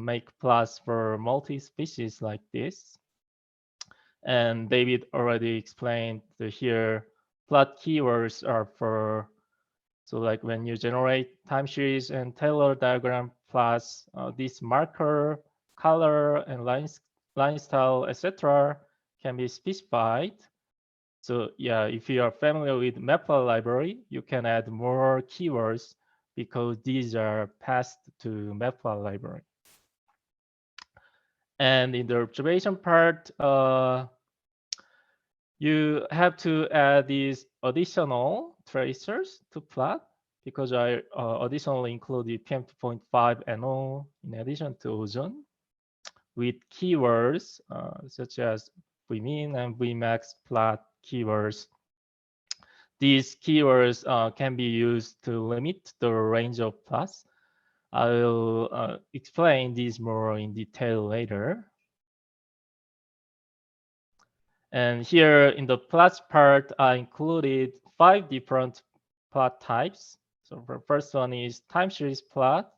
make plots for multi-species like this. And David already explained that here plot keywords are for, so like when you generate time series and Taylor diagram plots, this marker, color, and line style, etc. can be specified. So yeah, if you are familiar with Mapplot library, you can add more keywords because these are passed to Mapplot library. And in the observation part, you have to add these additional tracers to plot because I additionally included PM2.5 NO in addition to ozone with keywords such as Vmin and Vmax plot keywords. These keywords can be used to limit the range of plots, I'll explain these more in detail later. And here in the plots part, I included 5 different plot types. So the first one is time series plot.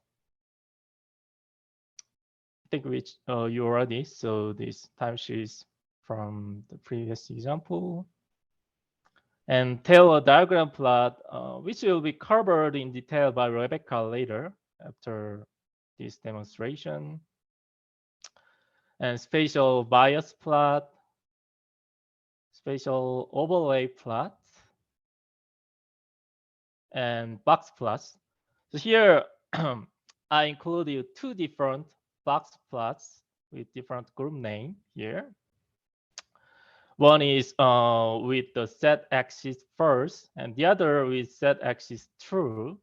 I think which you already saw this time series from the previous example. And Taylor diagram plot, which will be covered in detail by Rebecca later after this demonstration. And spatial bias plot, spatial overlay plot, and box plots. So here I included 2 different box plots with different group name here. One is with the Z axis first, and the other with Z axis true.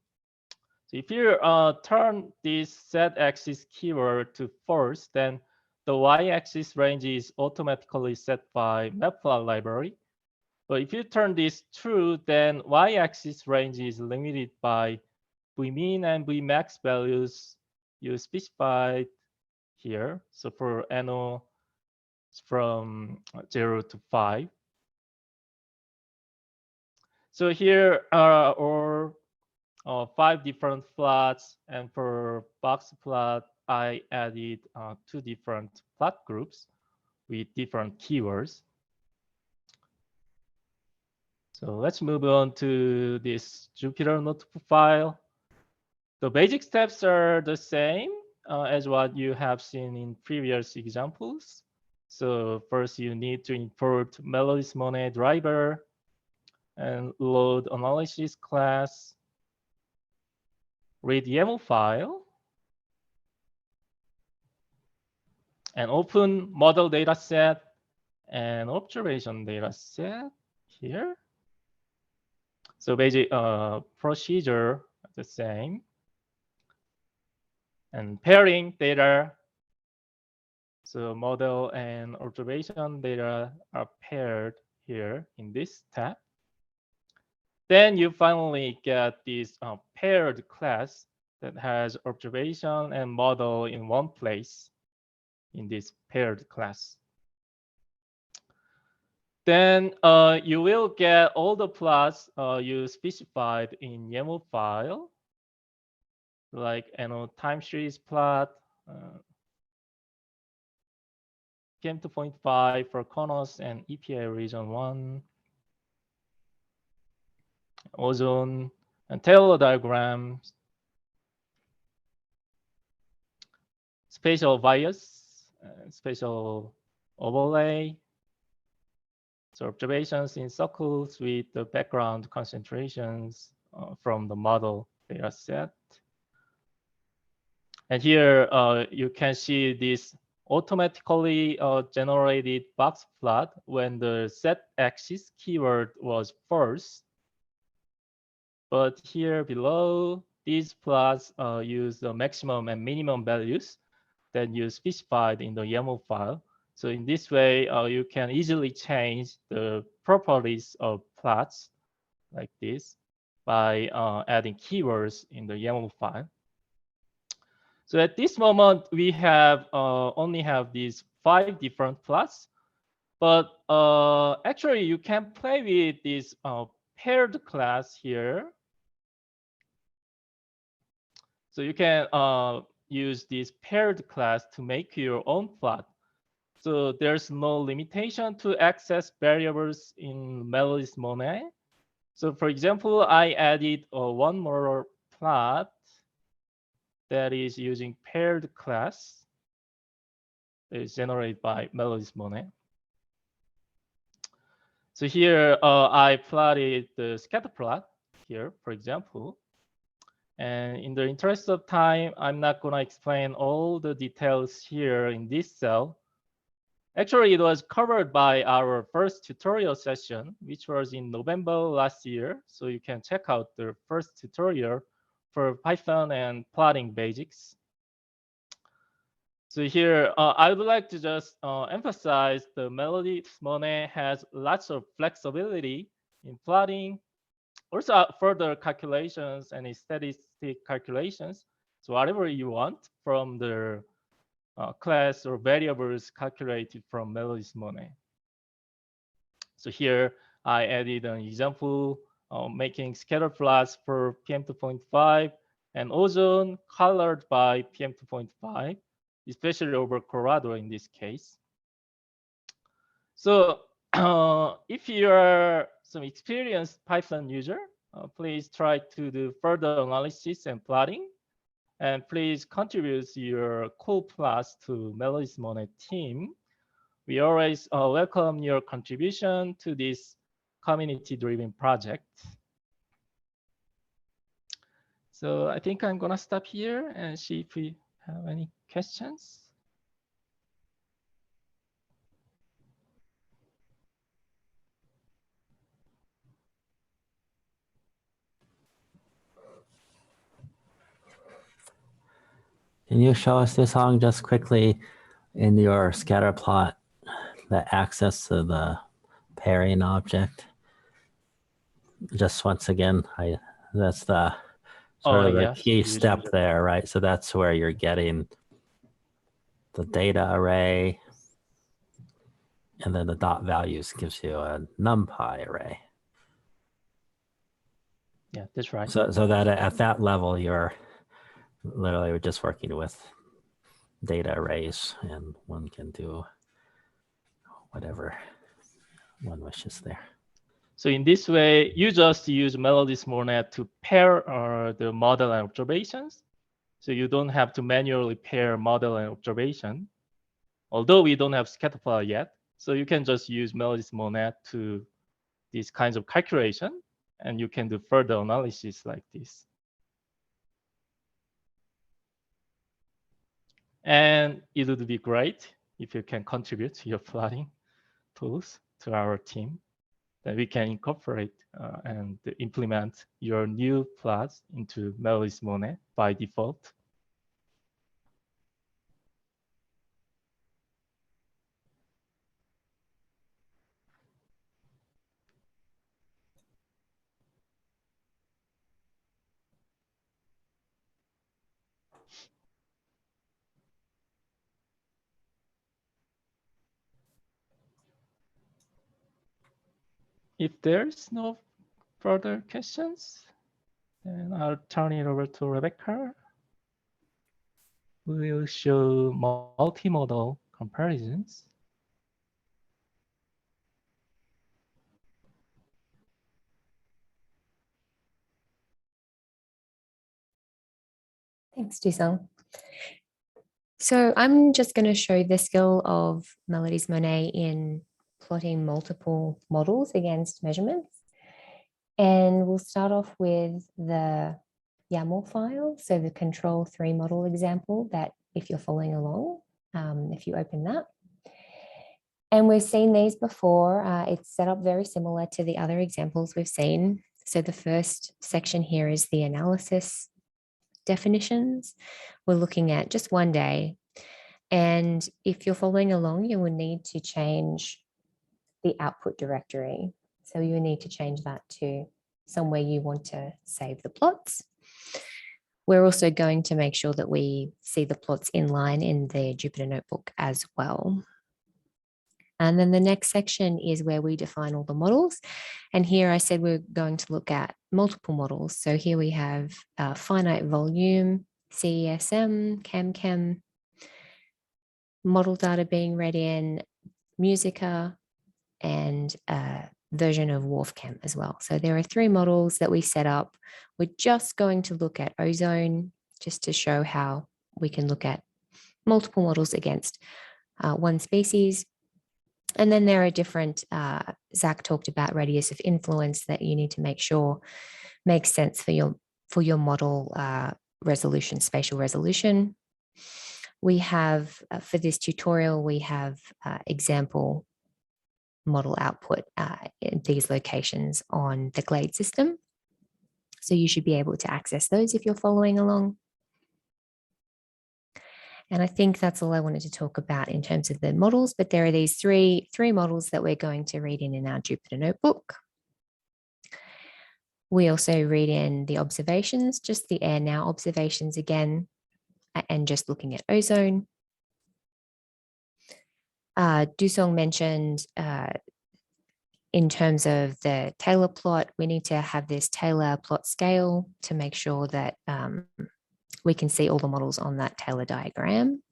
So if you turn this Z axis keyword to false, then the Y axis range is automatically set by Matplotlib library. But if you turn this true, then Y axis range is limited by Vmin and Vmax values you specified here. So for NO, it's from 0 to 5. So here are our 5 different plots, and for box plot, I added 2 different plot groups with different keywords. So let's move on to this Jupyter notebook file. The basic steps are the same as what you have seen in previous examples. So first you need to import Melodies Monet driver and load analysis class, read YAML file, and open model dataset and observation dataset here. So basic procedure the same. And pairing data. So model and observation data are paired here in this tab. Then you finally get this paired class that has observation and model in one place in this paired class. Then you will get all the plots you specified in YAML file, like time series plot, PM 2.5 for Konos and EPA region 1, ozone, and Taylor diagrams, spatial bias, spatial overlay, so observations in circles with the background concentrations from the model data set. And here you can see this automatically generated box plot when the Z-axis keyword was false. But here below, these plots use the maximum and minimum values that you specified in the YAML file. So in this way, you can easily change the properties of plots like this by adding keywords in the YAML file. So at this moment, we have only have these 5 different plots, but actually you can play with this paired class here. So you can use this paired class to make your own plot. So there's no limitation to access variables in Melodies Monet. So for example, I added one more plot that is using paired class that is generated by Melodies Monet. So here I plotted the scatter plot here, for example. And in the interest of time, I'm not going to explain all the details here in this cell. Actually, it was covered by our first tutorial session, which was in November last year. So you can check out the first tutorial for Python and plotting basics. So here, I would like to just emphasize the Melodies Monet has lots of flexibility in plotting, also further calculations and statistic calculations. So whatever you want from the class or variables calculated from MELODIES MONET. So here I added an example making scatter plots for PM2.5 and ozone colored by PM2.5, especially over Colorado in this case. So if you are some experienced Python user, please try to do further analysis and plotting. And please contribute your cool plots to MELODIES MONET team. We always welcome your contribution to this community-driven project. So I think I'm gonna stop here and see if we have any questions. Can you show us this song just quickly in your scatter plot, the access to the pairing object? Just once again, that's the sort of the yes, key step there, right? So that's where you're getting the data array, and then the dot values gives you a NumPy array. Yeah, that's right. So that at that level, you're literally just working with data arrays, and one can do whatever one wishes there. So in this way, you just use MELODIES MONET to pair the model and observations. So you don't have to manually pair model and observation, although we don't have scatterplot yet. So you can just use MELODIES MONET to these kinds of calculation, and you can do further analysis like this. And it would be great if you can contribute to your plotting tools to our team, that we can incorporate and implement your new plots into MELODIES MONET by default. If there's no further questions, then I'll turn it over to Rebecca, who will show multimodal comparisons. Thanks, Jisung. So I'm just going to show the skill of MELODIES MONET in plotting multiple models against measurements. And we'll start off with the YAML file, so the control3 model example that if you're following along, if you open that. And we've seen these before. It's set up very similar to the other examples we've seen. So the first section here is the analysis definitions. We're looking at just one day. And if you're following along, you will need to change the output directory. So you need to change that to somewhere you want to save the plots. We're also going to make sure that we see the plots in line in the Jupyter Notebook as well. And then the next section is where we define all the models. And here I said we're going to look at multiple models. So here we have finite volume, CESM, CAM, model data being read in, MUSICA, and version of WRF-Chem as well. So there are 3 models that we set up. We're just going to look at ozone, just to show how we can look at multiple models against one species. And then there are different, Zach talked about radius of influence that you need to make sure makes sense for your model resolution, spatial resolution. We have, for this tutorial, we have example model output in these locations on the Glade system. So you should be able to access those if you're following along. And I think that's all I wanted to talk about in terms of the models, but there are these three models that we're going to read in our Jupyter Notebook. We also read in the observations, just the air now observations again. and just looking at ozone. Dusong mentioned in terms of the Taylor plot, we need to have this Taylor plot scale to make sure that we can see all the models on that Taylor diagram.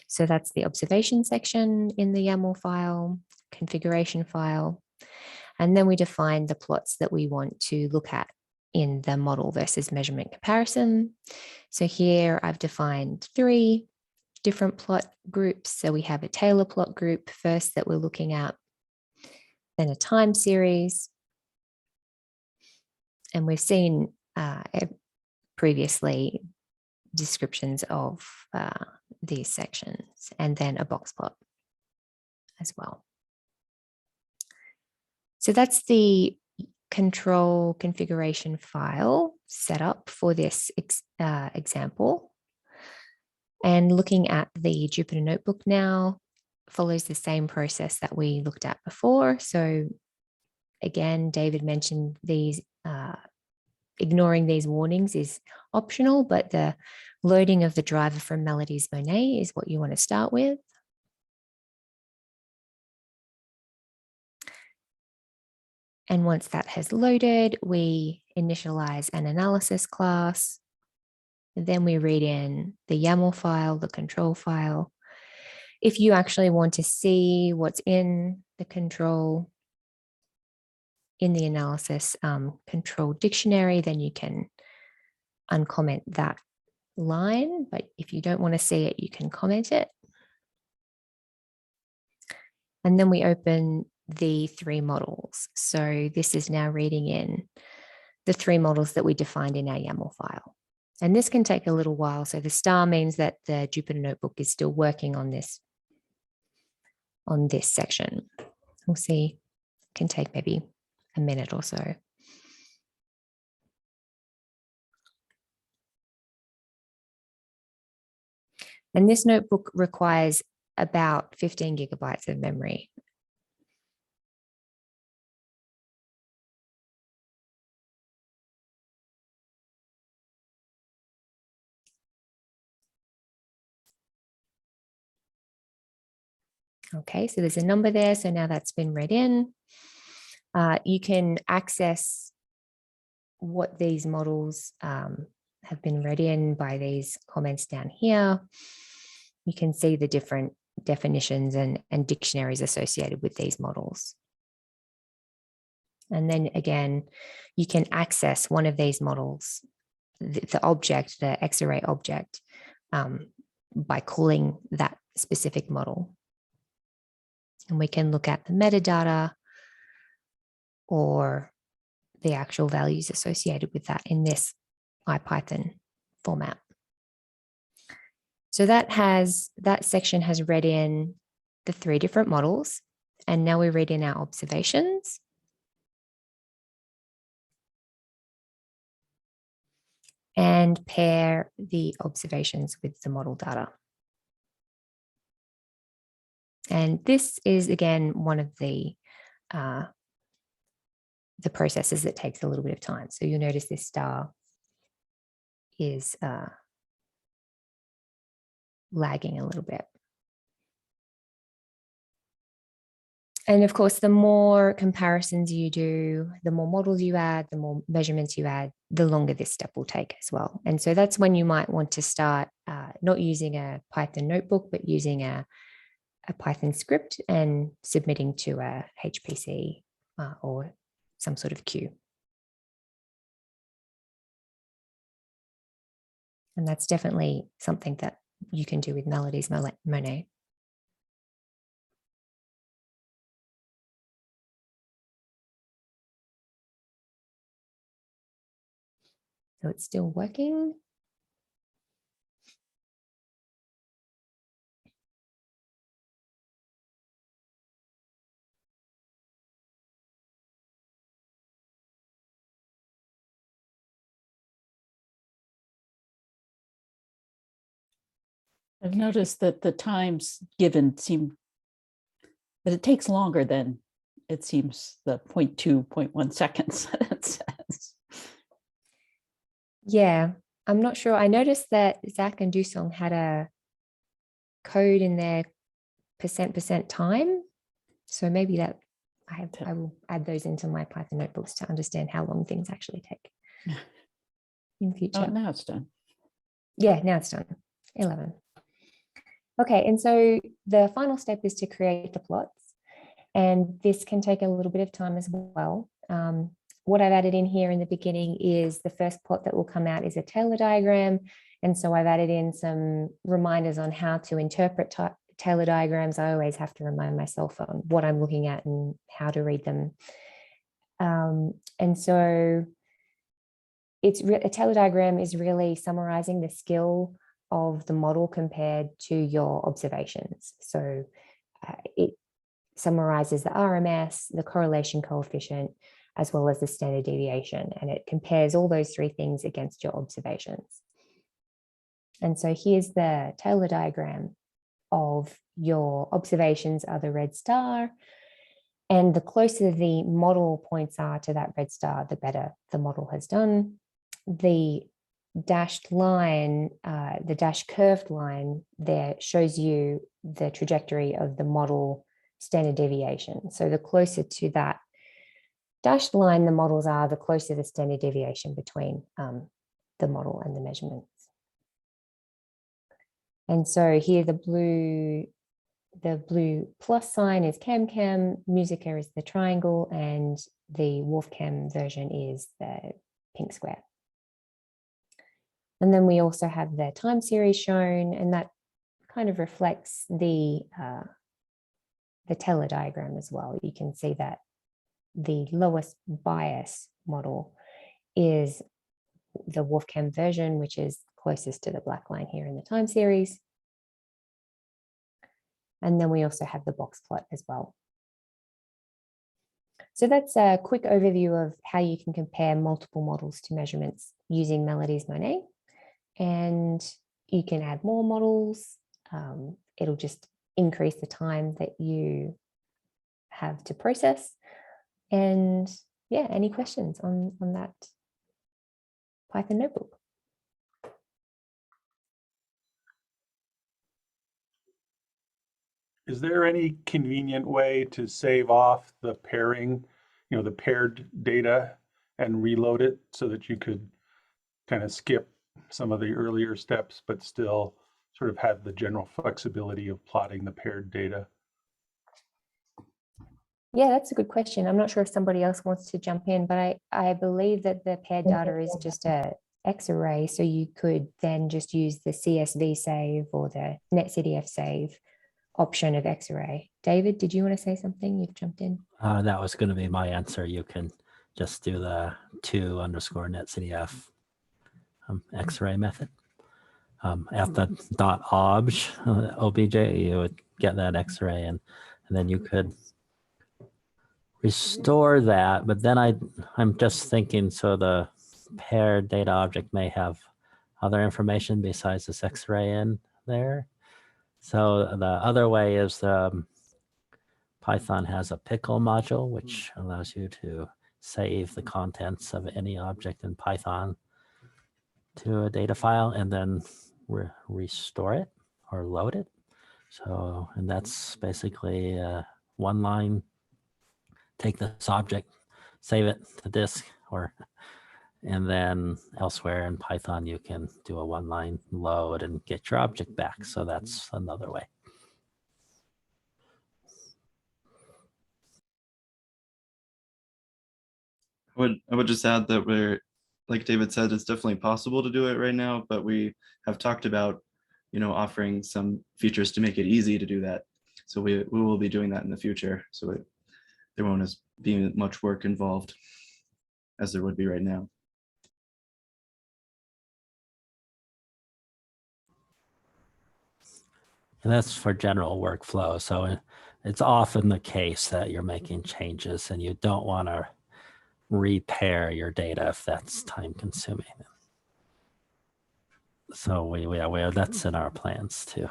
So that's the observation section in the YAML file, configuration file. And then we define the plots that we want to look at in the model versus measurement comparison. So here I've defined 3 different plot groups. So we have a Taylor plot group first that we're looking at, then a time series. And we've seen previously descriptions of these sections, and then a box plot as well. So that's the control configuration file set up for this example. And looking at the Jupyter Notebook now follows the same process that we looked at before. So again, David mentioned these, ignoring these warnings is optional, but the loading of the driver from Melodies Monet is what you want to start with. And once that has loaded, we initialize an analysis class. And then we read in the YAML file, the control file. If you actually want to see what's in the control in the analysis control dictionary, then you can uncomment that line. But if you don't want to see it, you can comment it. And then we open the 3 models. So this is now reading in the 3 models that we defined in our YAML file. And this can take a little while. So the star means that the Jupyter Notebook is still working on this section. We'll see, it can take maybe a minute or so. And this notebook requires about 15 gigabytes of memory. Okay, so there's a number there. So now that's been read in. You can access what these models have been read in by these comments down here. You can see the different definitions and dictionaries associated with these models. And then again, you can access one of these models, the object, the X-array object, by calling that specific model. And we can look at the metadata or the actual values associated with that in this IPython format. So that section has read in the 3 different models, and now we read in our observations. And pair the observations with the model data. And this is, again, one of the processes that takes a little bit of time. So you'll notice this star is lagging a little bit. And of course, the more comparisons you do, the more models you add, the more measurements you add, the longer this step will take as well. And so that's when you might want to start not using a Python notebook, but using a Python script and submitting to a HPC or some sort of queue. And that's definitely something that you can do with Melodies Monet. So it's still working. I've noticed that the times given seem that it takes longer than it seems the 0.2, 0.1 seconds that it says. Yeah, I'm not sure. I noticed that Zach and Dusong had a code in their % time. So maybe that I will add those into my Python notebooks to understand how long things actually take in future. Oh, now it's done. Yeah, now it's done. 11. Okay, and so the final step is to create the plots. And this can take a little bit of time as well. What I've added in here in the beginning is the first plot that will come out is a Taylor diagram. And so I've added in some reminders on how to interpret Taylor diagrams. I always have to remind myself on what I'm looking at and how to read them. And so a Taylor diagram is really summarizing the skill of the model compared to your observations. So it summarizes the RMS, the correlation coefficient, as well as the standard deviation. And it compares all those three things against your observations. And so here's the Taylor diagram of your observations are the red star. And the closer the model points are to that red star, the better the model has done. The dashed line, the dashed curved line there shows you the trajectory of the model standard deviation. So the closer to that dashed line the models are, the closer the standard deviation between the model and the measurements. And so here the blue plus sign is CamCam, MUSICA is the triangle, and the WolfCam version is the pink square. And then we also have the time series shown, and that kind of reflects the Taylor diagram as well. You can see that the lowest bias model is the WolfCam version, which is closest to the black line here in the time series. And then we also have the box plot as well. So that's a quick overview of how you can compare multiple models to measurements using MELODIES MONET. And you can add more models. It'll just increase the time that you have to process. And yeah, any questions on that Python notebook? Is there any convenient way to save off the pairing, the paired data and reload it so that you could kind of skip some of the earlier steps, but still sort of have the general flexibility of plotting the paired data? Yeah, that's a good question. I'm not sure if somebody else wants to jump in, but I believe that the paired data is just a X-array. So you could then just use the CSV save or the NetCDF save option of X-array. David, did you want to say something? You've jumped in. That was going to be my answer. You can just do the _netcdf X-array method. At the .obj, you would get that X-array, and then you could restore that. But then I'm just thinking, so the paired data object may have other information besides this X-ray in there. So the other way is Python has a pickle module, which allows you to save the contents of any object in Python to a data file and then restore it or load it. So, and that's basically one line, take this object, save it to disk, and then elsewhere in Python, you can do a one-line load and get your object back. So that's another way. I would just add that we're, like David said, it's definitely possible to do it right now, but we have talked about, offering some features to make it easy to do that. So we will be doing that in the future. So there won't be much work involved as there would be right now. And that's for general workflow. So it's often the case that you're making changes and you don't want to repair your data if that's time consuming. So that's in our plans to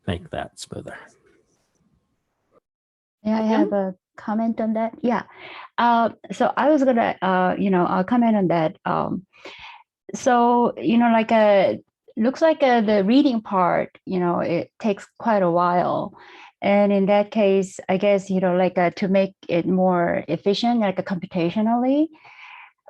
make that smoother. May I have a comment on that? Yeah, So I was gonna, I'll comment on that. So, looks like the reading part, it takes quite a while. And in that case, I guess, to make it more efficient, computationally.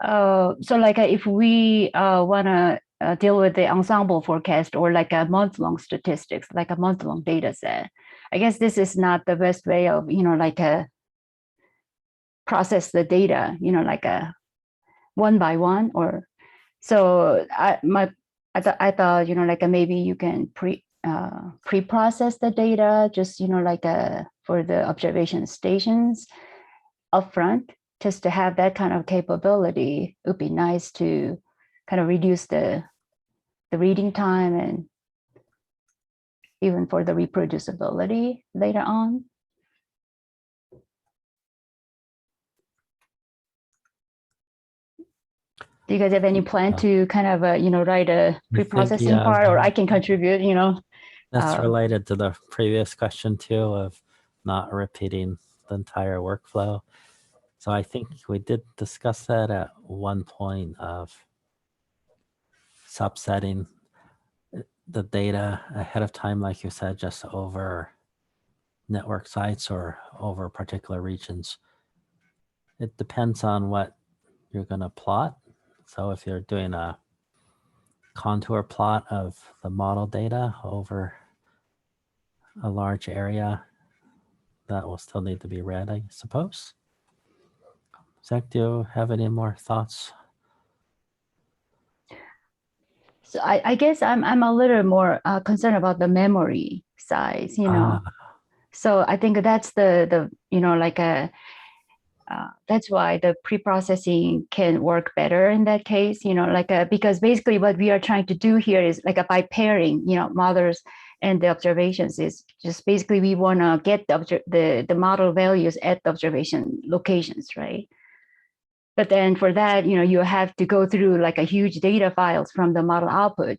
So if we want to deal with the ensemble forecast or like a month-long statistics, like a month-long data set, I guess this is not the best way of, process the data, a one by one. Or so I thought, maybe you can pre-process the data, just for the observation stations upfront, just to have that kind of capability. It would be nice to kind of reduce the reading time and even for the reproducibility later on. Do you guys have any plan to kind of, write a pre-processing part, or I can contribute, That's related to the previous question too, of not repeating the entire workflow. So I think we did discuss that at one point, of subsetting the data ahead of time, like you said, just over network sites or over particular regions. It depends on what you're going to plot. So if you're doing a contour plot of the model data over a large area, that will still need to be read, I suppose. Zach, do you have any more thoughts? So I guess I'm a little more concerned about the memory size, So I think that's that's why the pre-processing can work better in that case, because basically what we are trying to do here is by pairing, models and the observations, is just basically we want to get the model values at the observation locations, right? But then for that, you have to go through a huge data files from the model output.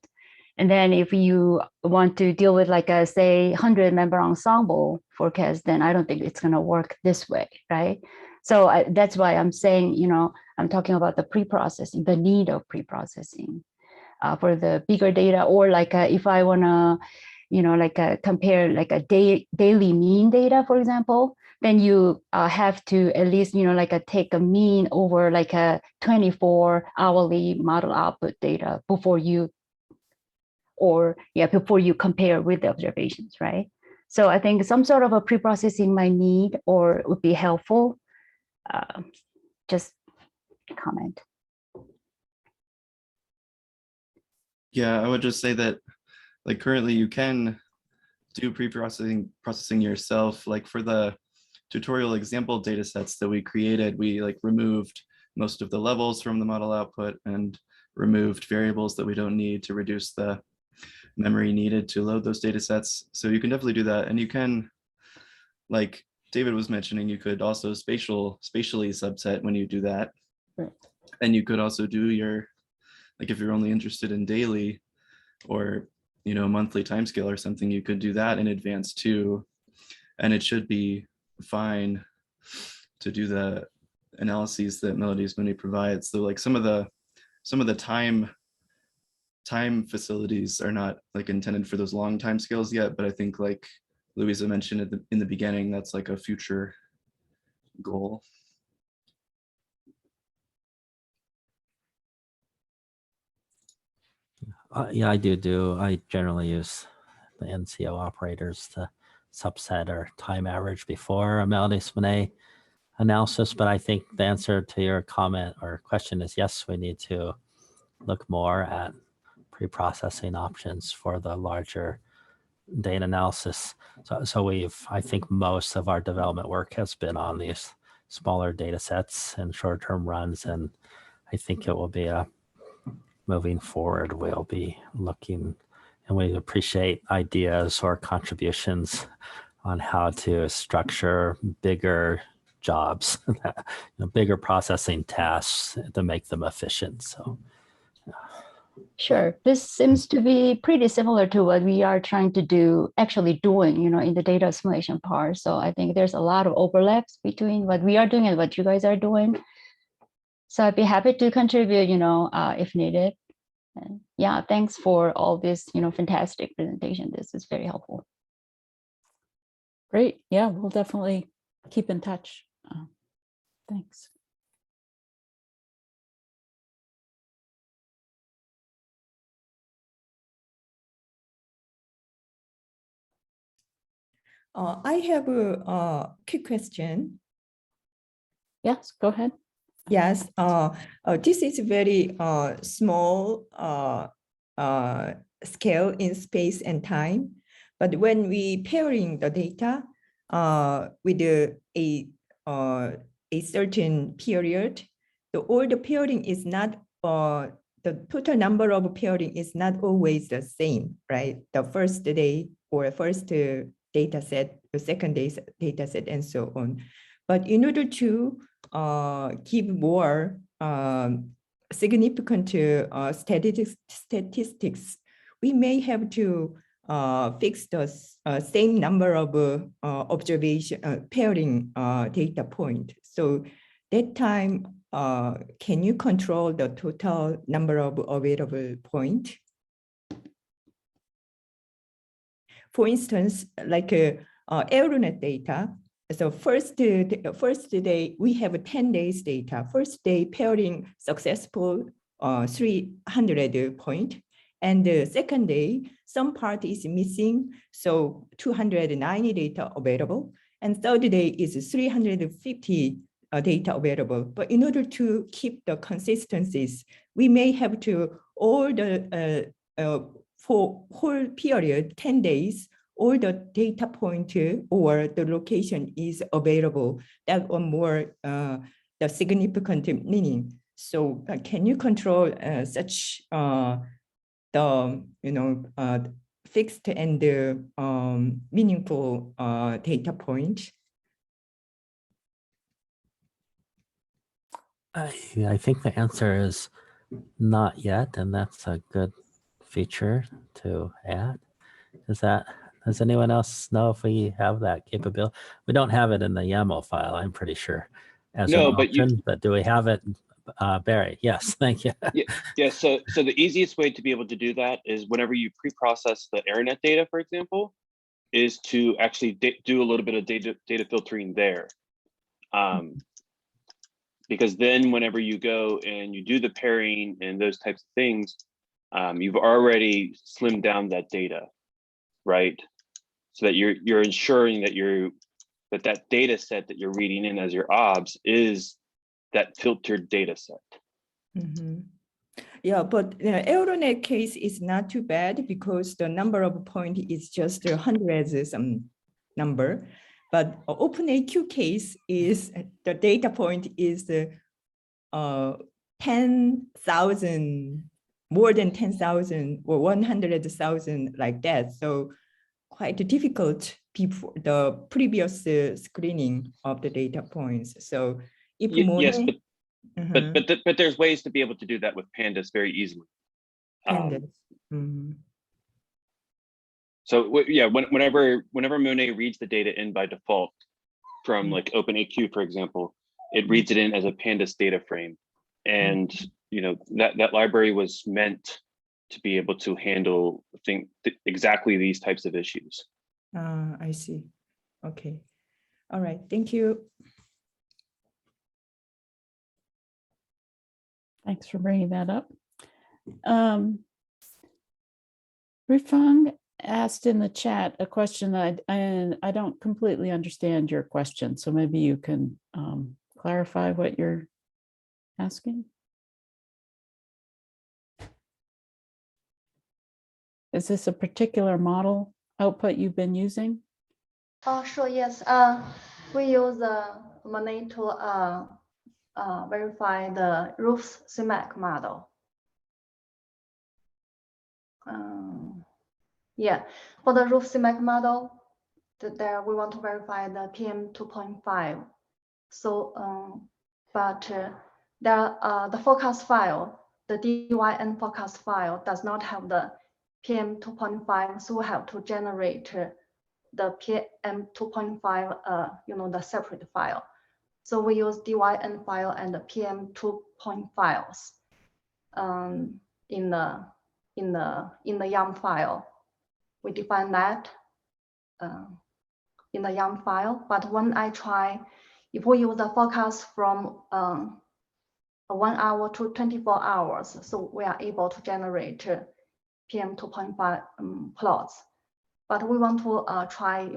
And then if you want to deal with say 100-member ensemble forecast, then I don't think it's going to work this way, right? So that's why I'm saying, I'm talking about the pre-processing, the need of pre-processing for the bigger data, or if I want to, compare a daily mean data, for example, then you have to at least, take a mean over a 24 hourly model output data before you compare with the observations, right? So I think some sort of a pre-processing might need or would be helpful. Just comment. Yeah, I would just say that currently you can do processing yourself. For the tutorial example data sets that we created, we removed most of the levels from the model output and removed variables that we don't need to reduce the memory needed to load those data sets. So you can definitely do that. And you can, like David was mentioning, you could also spatially subset when you do that. Right. And you could also do your, if you're only interested in daily or monthly timescale or something, you could do that in advance too. And it should be fine to do the analyses that Melodies Monet provides. So some of the time facilities are not intended for those long time scales yet, but I think Louisa mentioned in the beginning, that's a future goal. Yeah, I do. I generally use the NCO operators to subset or time average before a Melodies Monet analysis. But I think the answer to your comment or question is yes, we need to look more at pre-processing options for the larger data analysis. So I think most of our development work has been on these smaller data sets and short-term runs. And I think it will be moving forward, we'll be looking, and we appreciate ideas or contributions on how to structure bigger jobs, bigger processing tasks to make them efficient. So Sure. This seems to be pretty similar to what we are trying to do, actually doing, in the data assimilation part. So I think there's a lot of overlaps between what we are doing and what you guys are doing. So I'd be happy to contribute, if needed. And yeah, thanks for all this, fantastic presentation. This is very helpful. Great. Yeah, we'll definitely keep in touch. Thanks. I have a quick question. Yes, go ahead. Yes, this is very small scale in space and time. But when we pairing the data with a certain period, all the pairing is not, the total number of pairing is not always the same, right? The first day or first data set, the second day's data set, and so on. But in order to give more significant statistics, we may have to fix the same number of observation pairing data point. So that time, can you control the total number of available point? For instance, like AeroNet data. So first day, we have 10 days data. First day pairing successful 300 point. And the second day, some part is missing. So 290 data available. And third day is 350 data available. But in order to keep the consistencies, we may have to all the, for whole period, 10 days, all the data point or the location is available. That one more the significant meaning. So can you control such the fixed and meaningful data point? I think the answer is not yet, and that's a good feature to add. Does anyone else know if we have that capability? We don't have it in the YAML file, I'm pretty sure, as No, an but option, but do we have it, Barry? Yes, thank you. Yeah, so the easiest way to be able to do that is whenever you pre-process the AirNet data, for example, is to actually do a little bit of data filtering there. Because then whenever you go and you do the pairing and those types of things, you've already slimmed down that data, right? So that you're ensuring that that data set that you're reading in as your obs is that filtered data set. Mm-hmm. Yeah, but the AeroNet case is not too bad because the number of point is just hundreds some number. But OpenAQ case is the data point is 10,000, more than 10,000 or 100,000 like that. So quite difficult before the previous screening of the data points. So if Yes, Monet, but there's ways to be able to do that with pandas very easily. So yeah, whenever Monet reads the data in by default from like OpenAQ, for example, it reads it in as a pandas data frame, and that library was meant to be able to handle exactly these types of issues. I see. Okay. All right. Thank you. Thanks for bringing that up. Rifang asked in the chat a question that I don't completely understand your question. So maybe you can clarify what you're asking. Is this a particular model output you've been using? Oh, sure, yes. We use the MONET to verify the roof CMAC model. Yeah, for the roof CMAC model, there we want to verify the PM 2.5. So, but the forecast file the DYN forecast file does not have the PM 2.5, so we have to generate the PM 2.5, the separate file. So we use DYN file and the PM 2.0 files in the YAM file. We define that in the YAM file. But when I try, if we use the forecast from 1 hour to 24 hours, so we are able to generate PM 2.5 plots. But we want to try,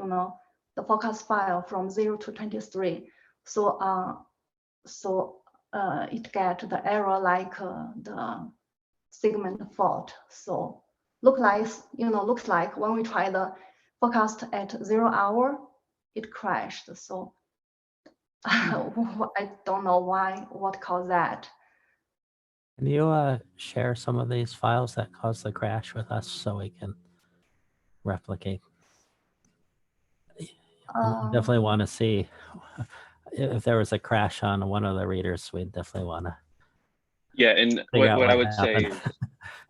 the forecast file from 0 to 23. So it get the error like the segment fault. So looks like when we try the forecast at 0 hour, it crashed. So I don't know what caused that. Can you share some of these files that caused the crash with us so we can replicate? Definitely want to see if there was a crash on one of the readers. We definitely want to. Yeah, and what I would say, happened.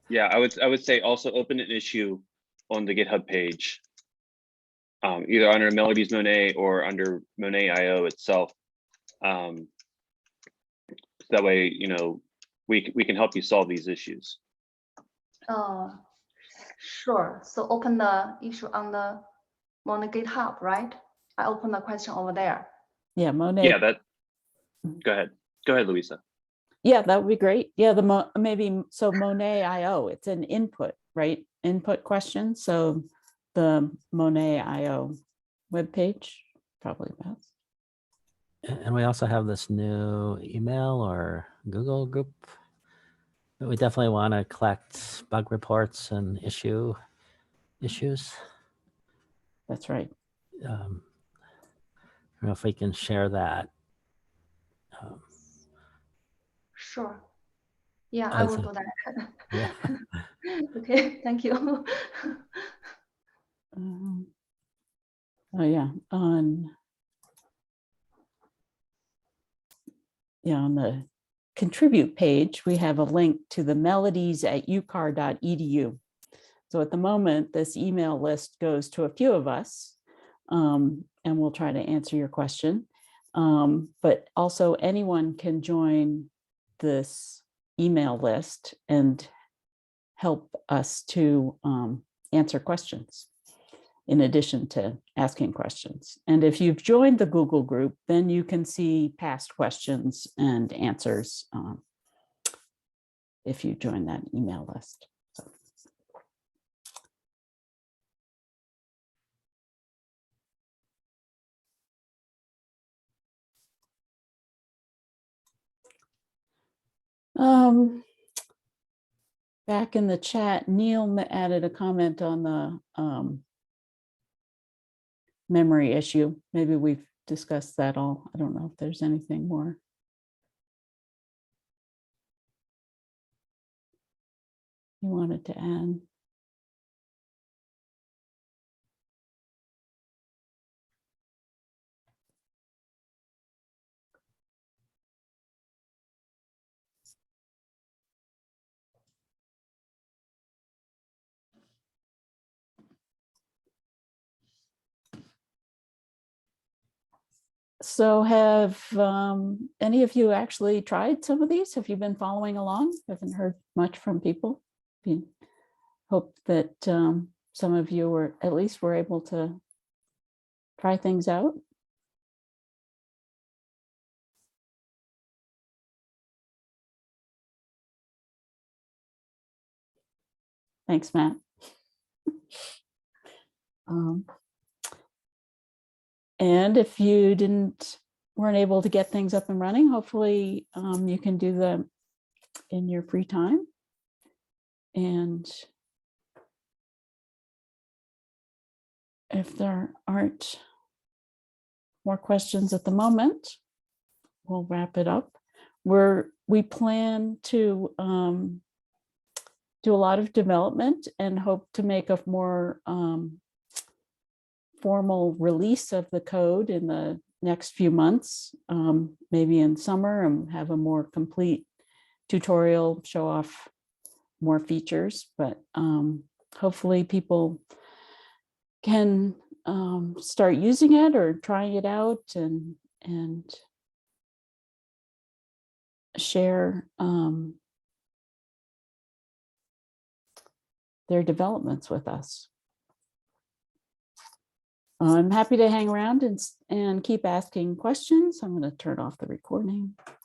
yeah, I would say also open an issue on the GitHub page, either under Melodies Monet or under Monet IO itself. That way, we can help you solve these issues. Sure. So open the issue on the Monet GitHub, right? I open the question over there. Yeah, Monet. Yeah, go ahead, Louisa. Yeah, that would be great. Yeah, so Monet IO, it's an input, right? Input question. So the Monet IO webpage, probably best. And we also have this new email or Google group. We definitely want to collect bug reports and issues. That's right. I don't know if we can share that. Sure. Yeah, I will do that. Yeah. Okay, thank you. Oh yeah, on the contribute page, we have a link to the melodies at ucar.edu. So at the moment, this email list goes to a few of us, and we'll try to answer your question. But also anyone can join this email list and help us to answer questions in addition to asking questions. And if you've joined the Google group, then you can see past questions and answers if you join that email list. So. Back in the chat, Neil added a comment on the memory issue. Maybe we've discussed that all. I don't know if there's anything more. You wanted to add? So have any of you actually tried some of these? Have you been following along? Haven't heard much from people. Hope that some of you were at least were able to try things out. Thanks, Matt. And if you weren't able to get things up and running, hopefully you can do them in your free time. And if there aren't more questions at the moment, we'll wrap it up. We plan to do a lot of development and hope to make a more formal release of the code in the next few months, maybe in summer, and have a more complete tutorial, show off more features, but hopefully people can start using it or trying it out and share their developments with us. I'm happy to hang around and keep asking questions. I'm going to turn off the recording.